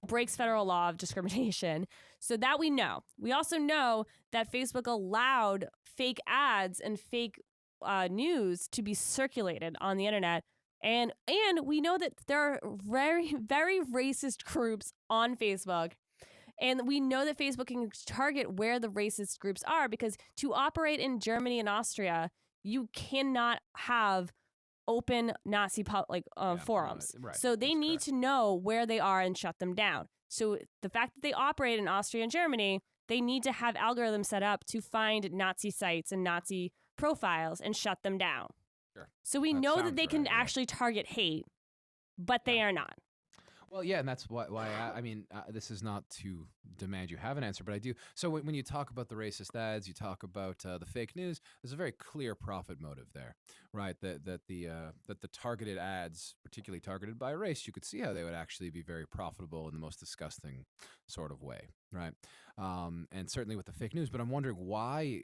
breaks federal law of discrimination. So that we know. We also know that Facebook allowed fake ads and fake news to be circulated on the internet. And we know that there are very, very racist groups on Facebook. And we know that Facebook can target where the racist groups are, because to operate in Germany and Austria, you cannot have open Nazi forums. Right. So they That's need correct. to know where they are and shut them down. So the fact that they operate in Austria and Germany, they need to have algorithms set up to find Nazi sites and Nazi profiles and shut them down. Sure. So we That know that sounds they can right, yeah. actually target hate, but they are not. Well, yeah, and that's why I mean, this is not to demand you have an answer, but I do. So when you talk about the racist ads, you talk about the fake news. There's a very clear profit motive there, right? That the targeted ads, particularly targeted by race, you could see how they would actually be very profitable in the most disgusting sort of way, right? And certainly with the fake news. But I'm wondering why.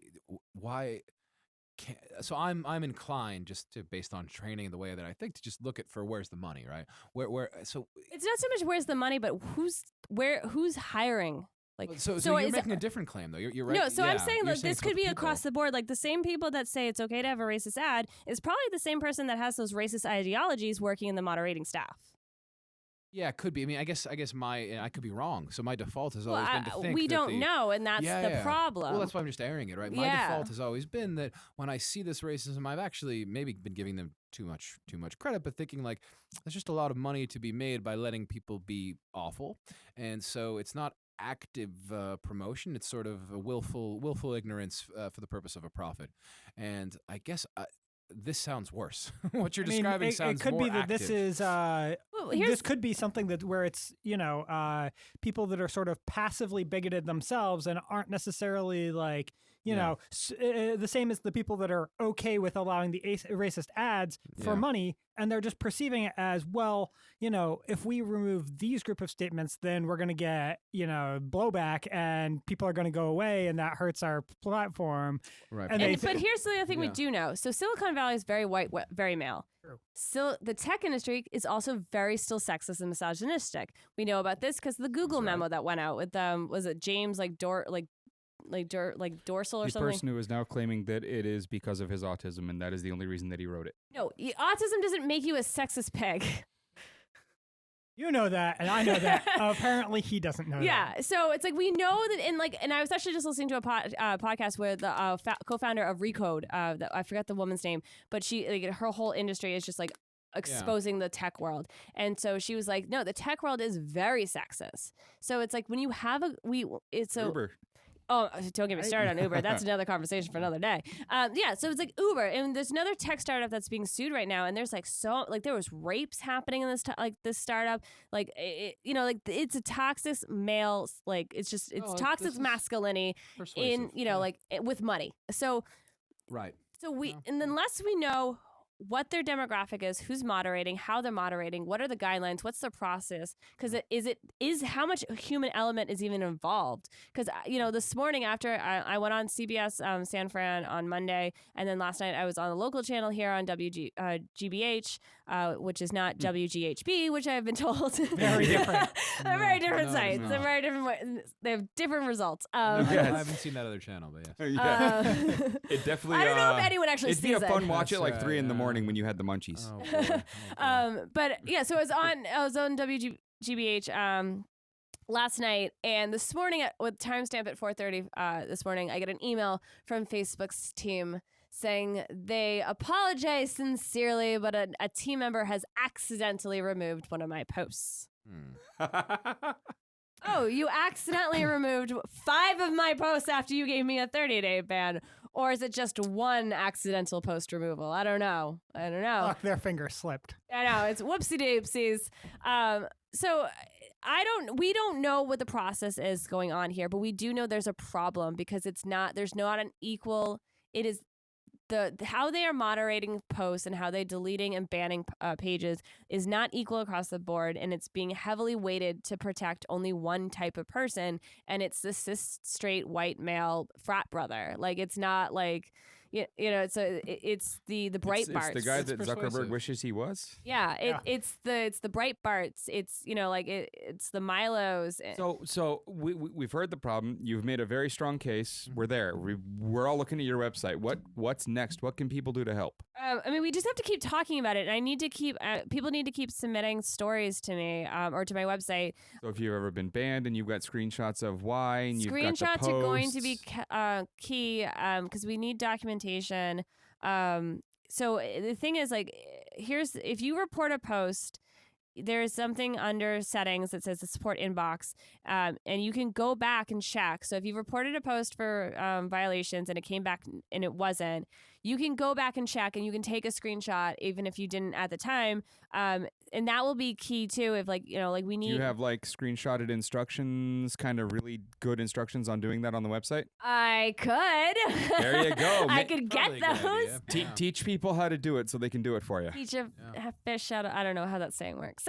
So I'm inclined just to, based on training and the way that I think, to just look at for where's the money, right? Where so It's not so much where's the money, but who's hiring. Like, so you're is making a different claim though. You're right. No, so I'm Yeah, saying you're that this it's could be about across the board. Like the same people that say it's okay to have a racist ad is probably the same person that has those racist ideologies working in the moderating staff. Yeah, it could be. I mean, I guess I could be wrong. So my default has always been to think we that don't know, and that's the problem. Well, that's why I'm just airing it, right? My Yeah. default has always been that when I see this racism, I've actually maybe been giving them too much credit, but thinking like there's just a lot of money to be made by letting people be awful, and so it's not active promotion. It's sort of a willful ignorance for the purpose of a profit. And I guess this sounds worse. What you're describing sounds it could more be that active. this is this could be something that where it's people that are sort of passively bigoted themselves and aren't necessarily like the same as the people that are okay with allowing the racist ads for money, and they're just perceiving it as, well, if we remove these group of statements, then we're going to get blowback and people are going to go away, and that hurts our platform. Right. And But here's the other thing we do know. So Silicon Valley is very white, very male. True. So the tech industry is also very still sexist and misogynistic. We know about this because the Google memo that went out with was it James Dorsal or The something? person who is now claiming that it is because of his autism, and that is the only reason that he wrote it. No, autism doesn't make you a sexist pig. You know that, and I know that. Apparently, he doesn't know that. Yeah, so it's like we know that and I was actually just listening to a podcast with the co-founder of Recode. I forgot the woman's name, but she her whole industry is just like exposing the tech world, and so she was like, no, the tech world is very sexist. So it's like when you have Uber. Oh, don't get me started on Uber. That's another conversation for another day. Yeah, so it's like Uber, and there's another tech startup that's being sued right now, and there's like there was rapes happening in this startup. Like it's a toxic male, like it's toxic masculinity in with money. So right. So and unless we know what their demographic is, who's moderating, how they're moderating, what are the guidelines, what's the process? Because is how much human element is even involved? Because this morning after I went on CBS San Fran on Monday, and then last night I was on the local channel here on GBH, which is not WGHB, which I have been told. Very different. They're very different sites. They're very different. They have different results. I haven't seen that other channel, but yes. It definitely. I don't know if anyone actually sees it. It'd be a fun watch at like 3 in the morning when you had the munchies. Oh, boy. But yeah, so I was on WGBH last night, and this morning with timestamp at 4:30 this morning, I get an email from Facebook's team saying they apologize sincerely, but a team member has accidentally removed one of my posts. Oh, you accidentally removed 5 of my posts after you gave me a 30-day ban. Or is it just one accidental post removal? I don't know. Look, their finger slipped. I know. It's whoopsie doopsies. So we don't know what the process is going on here, but we do know there's a problem because there's not an equal, it is how they are moderating posts and how they're deleting and banning pages is not equal across the board, and it's being heavily weighted to protect only one type of person, and it's the cis straight white male frat brother. Like it's not like it's the Breitbarts. It's the guy that Zuckerberg wishes he was. Yeah, it's the Breitbarts. It's it's the Milos. So we've heard the problem. You've made a very strong case. We're there. We're all looking at your website. What's next? What can people do to help? We just have to keep talking about it, and I need to keep people need to keep submitting stories to me or to my website. So if you've ever been banned and you've got screenshots of why, and you've got the screenshots are going to posts. be key because we need documentation. So the thing is, like, if you report a post, there's something under settings that says the support inbox, and you can go back and check. So if you reported a post for violations and it came back and it wasn't, you can go back and check, and you can take a screenshot even if you didn't at the time. And that will be key too. If we need. Do you have like screenshotted instructions, kind of really good instructions on doing that on the website? I could. There you go. I could get those. Teach people how to do it so they can do it for you. Teach a fish out of, I don't know how that saying works.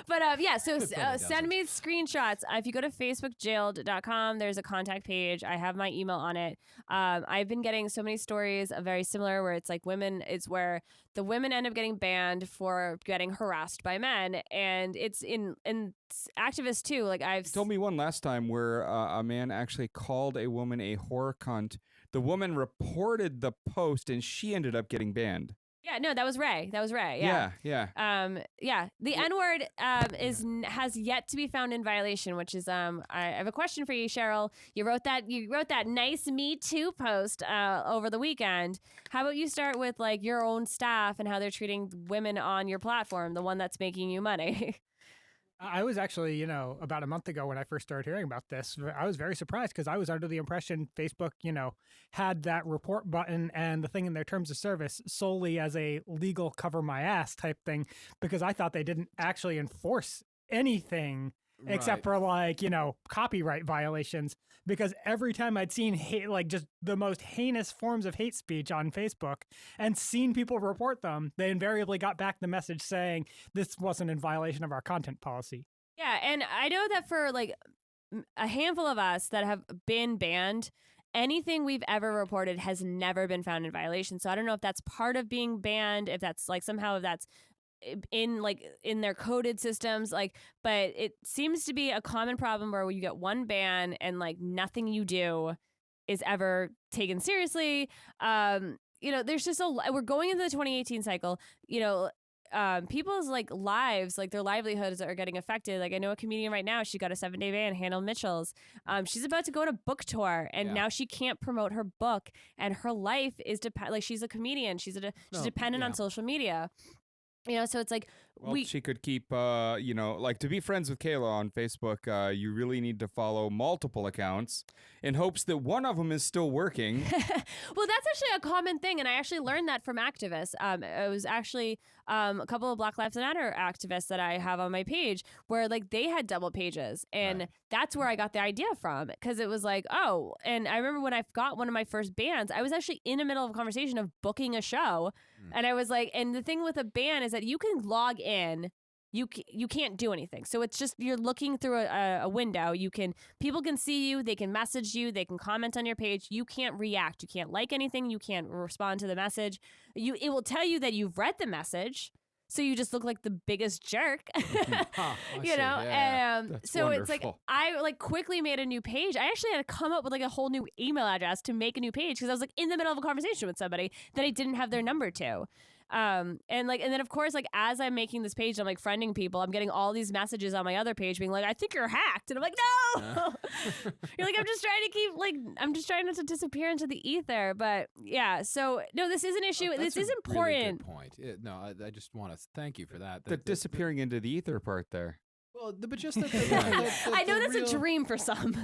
But so send me screenshots. If you go to facebookjailed.com, there's a contact page. I have my email on it. I've been getting so many stories very similar where it's like it's where the women end up getting banned for getting harassed by men, and it's in activists too. Like you told me one last time where a man actually called a woman a whore cunt. The woman reported the post, and she ended up getting banned. Yeah, no, that was Ray. Yeah. Yeah. The N-word has yet to be found in violation, which is I have a question for you, Cheryl. You wrote that nice Me Too post over the weekend. How about you start with like your own staff and how they're treating women on your platform, the one that's making you money? I was actually, about a month ago when I first started hearing about this, I was very surprised because I was under the impression Facebook, had that report button and the thing in their terms of service solely as a legal cover my ass type thing, because I thought they didn't actually enforce anything except for like, copyright violations. Because every time I'd seen just the most heinous forms of hate speech on Facebook and seen people report them, they invariably got back the message saying this wasn't in violation of our content policy. Yeah, and I know that for like a handful of us that have been banned, anything we've ever reported has never been found in violation. So I don't know if that's part of being banned, if that's like somehow if that's in their coded systems, but it seems to be a common problem where you get one ban and like nothing you do is ever taken seriously. There's just we're going into the 2018 cycle, people's like lives, like their livelihoods are getting affected. Like I know a comedian right now, she got a 7-day ban, Hannah Mitchell's. She's about to go on a book tour, and now she can't promote her book, and her life is she's a comedian. She's dependent on social media. So it's like Well, she could keep, like to be friends with Kayla on Facebook, you really need to follow multiple accounts in hopes that one of them is still working. Well, that's actually a common thing, and I actually learned that from activists. It was actually a couple of Black Lives Matter activists that I have on my page where like they had double pages, and that's where I got the idea from, because it was like, oh, and I remember when I got one of my first bands, I was actually in the middle of a conversation of booking a show, and I was like, and the thing with a band is that you can log in. You can't do anything. So it's just you're looking through a window. People can see you. They can message you. They can comment on your page. You can't react. You can't like anything. You can't respond to the message. It will tell you that you've read the message. So you just look like the biggest jerk, you know. And so wonderful. It's like I like quickly made a new page. I actually had to come up with like a whole new email address to make a new page because I was like in the middle of a conversation with somebody that I didn't have their number to. And then of course, like as I'm making this page, I'm like friending people. I'm getting all these messages on my other page being like, I think you're hacked. And I'm like, no, you're like, I'm just trying not to disappear into the ether. But yeah, so no, this is an issue. This is important. Really good point. No, I just want to thank you for that. The disappearing into the ether part there. Well, but just that I know that's a dream for some.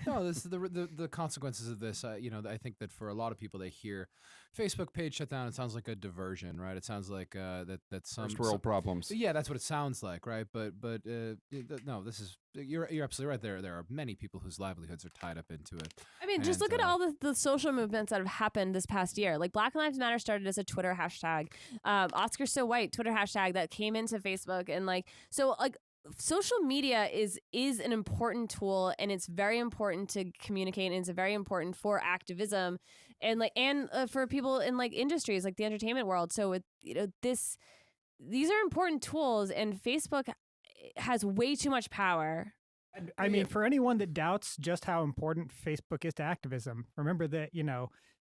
No, this is the consequences of this. I think that for a lot of people, they hear Facebook page shut down. It sounds like a diversion, right? It sounds like that's some first world problems. Yeah, that's what it sounds like, right? But no, this is you're absolutely right. There are many people whose livelihoods are tied up into it. I mean, just look at all the social movements that have happened this past year. Like Black Lives Matter started as a Twitter hashtag. Oscar So White Twitter hashtag that came into Facebook, and social media is an important tool, and it's very important to communicate, and it's very important for activism and for people in like industries like the entertainment world. So these are important tools, and Facebook has way too much power. I mean, for anyone that doubts just how important Facebook is to activism, remember that,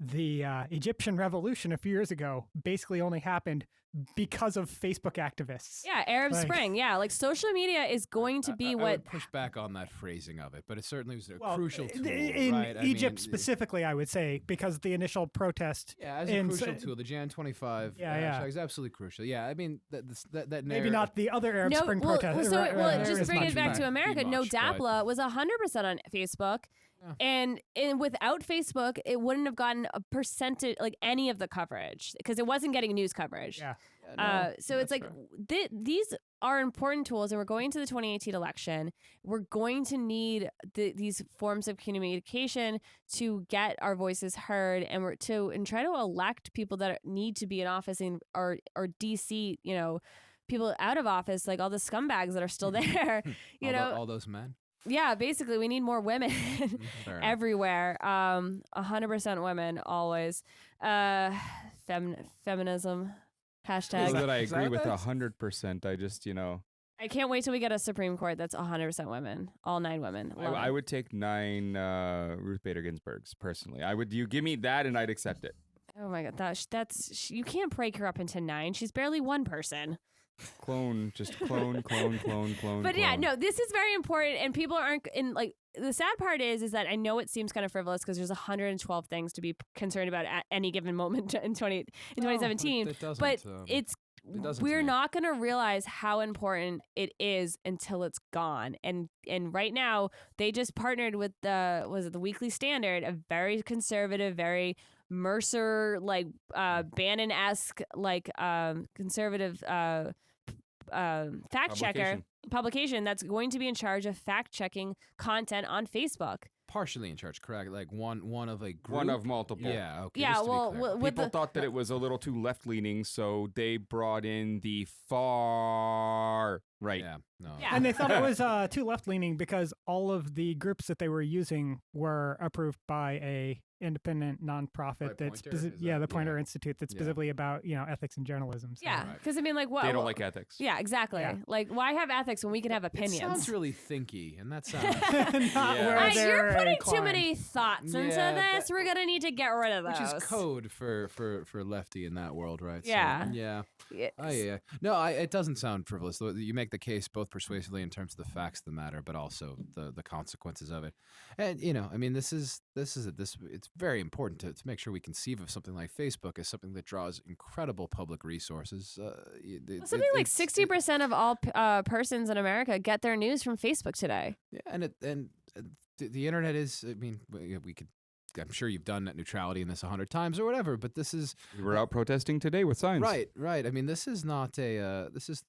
the Egyptian revolution a few years ago basically only happened because of Facebook activists. Yeah, Arab Spring. Yeah, like social media is going to be I what... would push back on that phrasing of it, but it certainly was a crucial tool. In right? Egypt specifically, I would say, because the initial protest... Yeah, as a crucial tool, the Jan 25 hashtag is absolutely crucial. Yeah, I mean, that maybe not the other Arab Spring protest. Just bring it back to America. No Dapla was 100% on Facebook. Yeah. And without Facebook, it wouldn't have gotten a percentage, like any of the coverage, because it wasn't getting news coverage. Yeah. So it's like these are important tools, and we're going to the 2018 election. We're going to need these forms of communication to get our voices heard, and try to elect people that need to be in office or DC, people out of office, like all the scumbags that are still there. All those men. Yeah, basically, we need more women everywhere. 100% women, always. Feminism, hashtag. That I agree with 100%. I just, I can't wait till we get a Supreme Court that's 100% women, all 9 women. I would take 9 Ruth Bader Ginsburgs personally. You give me that, and I'd accept it. Oh my God, that's you can't break her up into 9. She's barely one person. Clone. But yeah, no, this is very important, and people aren't in like. The sad part is that I know it seems kind of frivolous because there's 112 things to be concerned about at any given moment in 2017. But we're not going to realize how important it is until it's gone. And right now they just partnered with the Weekly Standard, a very conservative, very Mercer Bannon-esque conservative fact checker publication that's going to be in charge of fact checking content on Facebook. Partially in charge, correct? Like one of a group? One of multiple. Yeah, okay. Yeah, well, people thought that it was a little too left-leaning, so they brought in the far right. Yeah, no. Yeah. And they thought it was too left-leaning because all of the groups that they were using were approved by a independent nonprofit the Pointer Institute that's specifically about ethics and journalism. So. Yeah, because I mean, like, what they don't like ethics. Yeah, exactly. Yeah. Like, why have ethics when we can have opinions? It sounds really thinky, and that sounds you're putting too many thoughts into this. We're gonna need to get rid of those. Which is code for lefty in that world, right? Yeah. So, yeah. Yes. Oh yeah. No, it doesn't sound frivolous. You make the case both persuasively in terms of the facts of the matter, but also the consequences of it. And I mean, this is it. It's it's very important to make sure we conceive of something like Facebook as something that draws incredible public resources. Something like 60% of all persons in America get their news from Facebook today. Yeah, and the internet is. I mean, we could. I'm sure you've done net neutrality in this 100 times or whatever, but this is. We were out protesting today with signs. Right. I mean, this is not a. This is.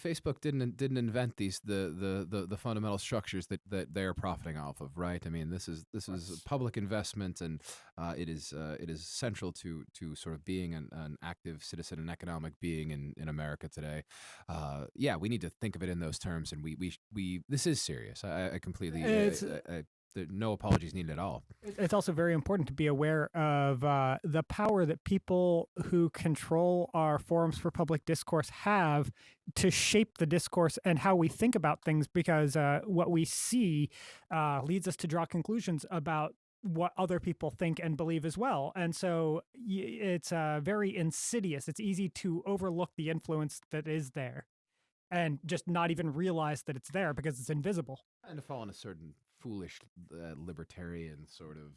Facebook didn't invent the fundamental structures that they are profiting off of, right? I mean, this is public investment, and it is central to sort of being an active citizen and economic being in America today. Yeah, we need to think of it in those terms, and we this is serious. I completely. No apologies needed at all. It's also very important to be aware of the power that people who control our forums for public discourse have to shape the discourse and how we think about things, because what we see leads us to draw conclusions about what other people think and believe as well. And so it's very insidious. It's easy to overlook the influence that is there and just not even realize that it's there because it's invisible. And to fall in a certain foolish libertarian sort of,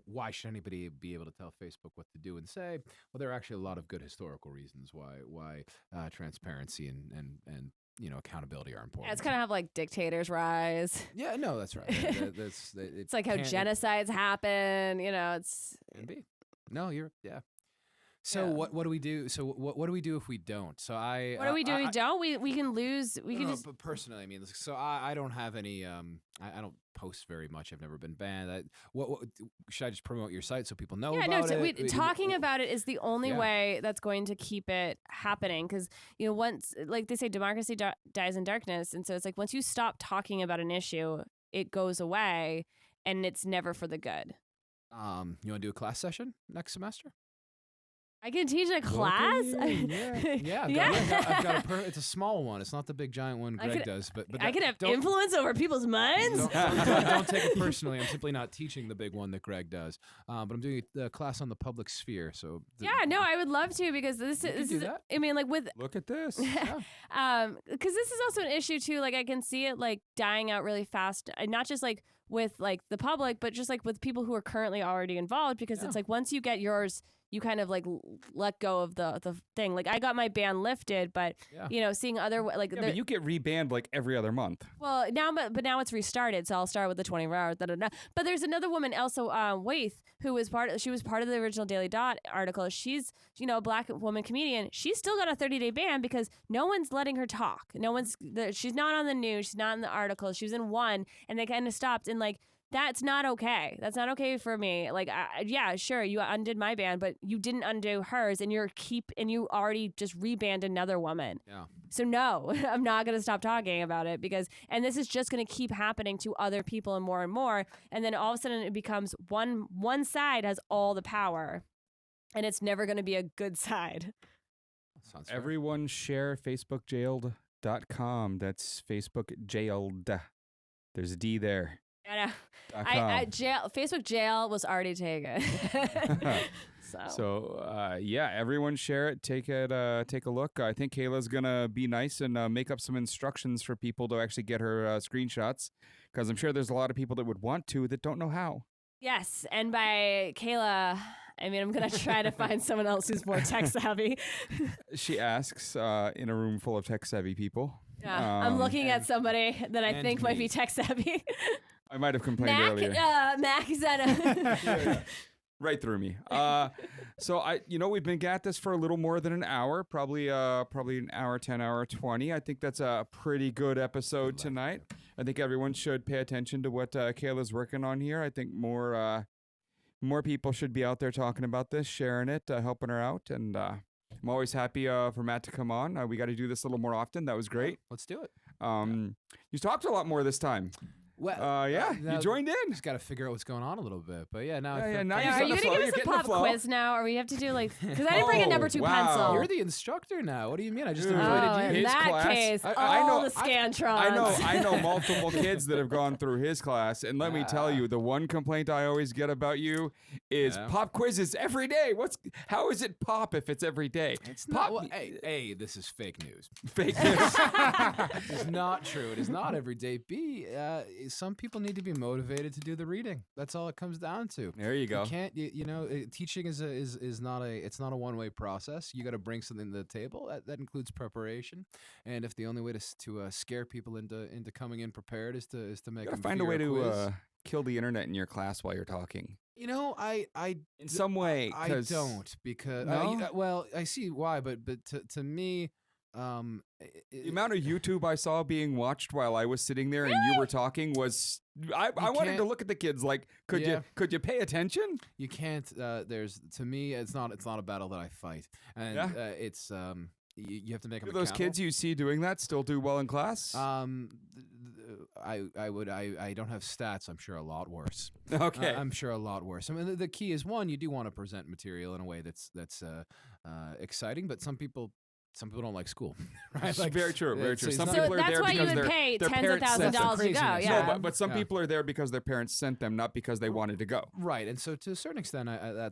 why should anybody be able to tell Facebook what to do and say? Well, there are actually a lot of good historical reasons why transparency and accountability are important. Yeah, it's kind of how like dictators rise. Yeah, no, that's right. It's like how genocides happen. It's. Can be. No, yeah. So what do we do? So what do we do if we don't? So what do we do? We don't. We can lose. We can just. But personally, I mean, so I don't have any. I don't post very much. I've never been banned. What should I just promote your site so people know about it? Talking about it is the only way that's going to keep it happening. Because once, like they say, democracy dies in darkness, and so it's like once you stop talking about an issue, it goes away, and it's never for the good. You want to do a class session next semester? I can teach a class. Yeah. I've got it's a small one. It's not the big giant one Gregg does, but I can have influence over people's minds. Don't take it personally. I'm simply not teaching the big one that Gregg does. But I'm doing a class on the public sphere. So I would love to, because this is. That? I mean, like look at this. Because this is also an issue too. Like I can see it like dying out really fast, and not just like with like the public, but just like with people who are currently already involved. Because it's like once you get yours, you kind of like let go of the thing. Like I got my ban lifted, but seeing other like but you get rebanned like every other month. Well, now now it's restarted, so I'll start with the 24 hours. But there's another woman, Elsa Waith, who was part of the original Daily Dot article. She's a black woman comedian. She's still got a 30-day ban because no one's letting her talk. She's not on the news. She's not in the article. She was in one, and they kind of stopped and like. That's not okay. That's not okay for me. Like, sure, you undid my ban, but you didn't undo hers, and you already just rebanned another woman. Yeah. So no, I'm not going to stop talking about it and this is just going to keep happening to other people and more, and then all of a sudden it becomes one side has all the power, and it's never going to be a good side. Sounds fair. Everyone share FacebookJailed.com. That's Facebook jailed. There's a D there. Facebook jail was already taken. Everyone share it. Take a look. I think Kayla's gonna be nice and make up some instructions for people to actually get her screenshots, because I'm sure there's a lot of people that would want to that don't know how. Yes, and by Kayla, I mean I'm gonna try to find someone else who's more tech savvy. She asks in a room full of tech savvy people. Yeah, I'm looking at somebody that I think might be tech savvy. I might have complained earlier. Mac is that right through me. So we've been at this for a little more than an hour, probably an hour 10, hour 20. I think that's a pretty good episode tonight. I think everyone should pay attention to what Kayla's working on here. I think more people should be out there talking about this, sharing it, helping her out, and I'm always happy for Matt to come on. We got to do this a little more often. That was great. Let's do it. You talked a lot more this time. Well, you joined in. Just got to figure out what's going on a little bit. But now are you going to give us a pop quiz now, or we have to do like, because I didn't bring a number 2 pencil. You're the instructor now. What do you mean? I just invited you. In that case, I know the Scantrons. I know multiple kids that have gone through his class, and let me tell you, the one complaint I always get about you is pop quizzes every day. How is it pop if it's every day? It's not. Well, A, this is fake news. Fake news. It's not true. It is not every day. B, some people need to be motivated to do the reading. That's all it comes down to. There you go. You can't, teaching is not a one-way process. You got to bring something to the table. That includes preparation. And if the only way to scare people into coming in prepared is to make You gotta them find a way fear quiz. to kill the internet in your class while you're talking. I In some way, I 'cause- don't because No? well, I see why, but to me, The amount of YouTube I saw being watched while I was sitting there and you were talking was I wanted to can't- look at the kids like Yeah. could you pay attention? you can't. There's to me, it's not a battle that I fight, and Yeah. it's you have to make Do them those accountable. kids you see doing that still do well in class? I don't have stats. I'm sure a lot worse. Okay. I'm sure a lot worse. I mean, the key is one, you do want to present material in a way that's exciting, but some people don't like school, right? Very true. Very it's- true. it's Some not- people So are that's there why you because would their pay their tens of parents thousands of sent them. dollars to go. craziness. Yeah. No, but some Yeah. people are there because their parents sent them, not because they wanted to go. Right, and so to a certain extent,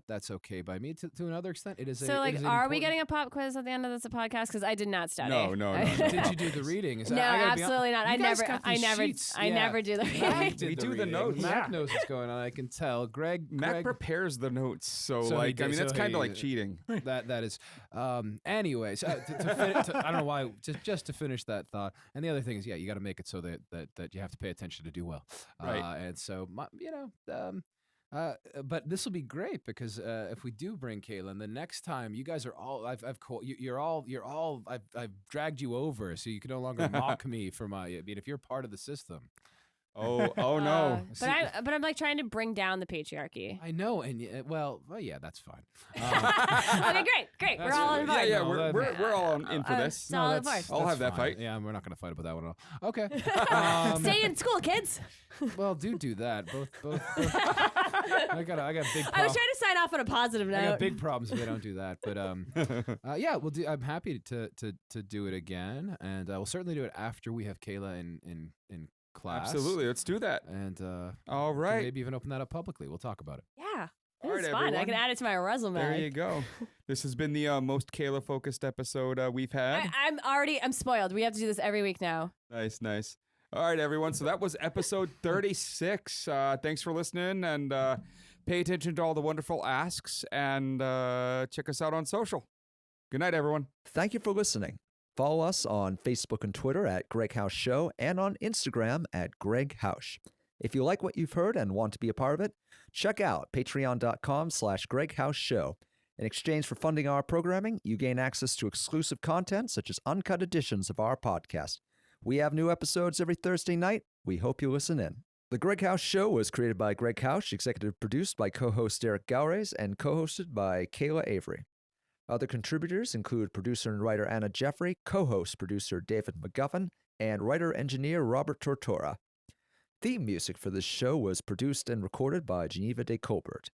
that's okay by me. To another extent, it is. So, like, are we getting a pop quiz at the end of this podcast? Because I did not study. No. Did you do the reading? No, absolutely not. You I guys never, got I these never, sheets. I Yeah. never do the Mac reading. did We do the reading. notes. Mac Yeah. knows what's going on. I can tell. Greg. Mac prepares the notes, so, So he like I did- mean that's so kind of he- like cheating. that is. Anyways, I don't know why. Just to finish that thought, and the other thing is, yeah, you got to make it so that you have to pay attention to do well. Right. And so, but this will be great because if we do bring Kayla, and the next time you guys are all, I've called you're all, I've dragged you over, so you can no longer mock me for my. I mean, if you're part of the system. Oh no. But I'm like trying to bring down the patriarchy. I know, and well, yeah, that's fine. Okay, great. We're That's all right. on Yeah, board. yeah, No, we're all in for this. it's all on board. I'll have that fine. fight. Yeah, we're not going to fight about that one at all. Okay. Stay in school, kids. Well, do that. Both. I got big. I was trying to sign off on a positive I got note. big problems if they don't do that. But yeah, I'm happy to do it again, and we'll certainly do it after we have Kayla in class. Absolutely, let's do that. And All can right. maybe even open that up publicly. We'll talk about it. Yeah. All This is right, fun. I everyone. can add it to my resume. There you go. This has been the most Kayla-focused episode we've had. I'm spoiled. We have to do this every week now. Nice. All right, everyone. So that was episode 36. Thanks for listening, and pay attention to all the wonderful asks, and check us out on social. Good night, everyone. Thank you for listening. Follow us on Facebook and Twitter at GreggHoush Show and on Instagram at GreggHoush. If you like what you've heard and want to be a part of it, check out patreon.com/GreggHoush Show. In exchange for funding our programming, you gain access to exclusive content such as uncut editions of our podcast. We have new episodes every Thursday night. We hope you listen in. The GreggHoush Show was created by GreggHoush, executive produced by co-host Eric Gaures, and co-hosted by Kayla Avery. Other contributors include producer and writer Anna Jeffrey, co-host producer David McGuffin, and writer-engineer Robert Tortora. Theme music for this show was produced and recorded by Geneva de Colbert.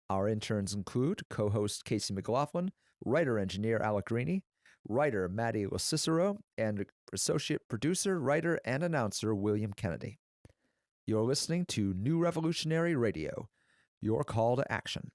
Our interns include co-host Casey McLaughlin, writer-engineer Alec Greeny, writer Maddie Locicero, and associate producer, writer, and announcer William Kennedy. You're listening to New Revolutionary Radio, your call to action.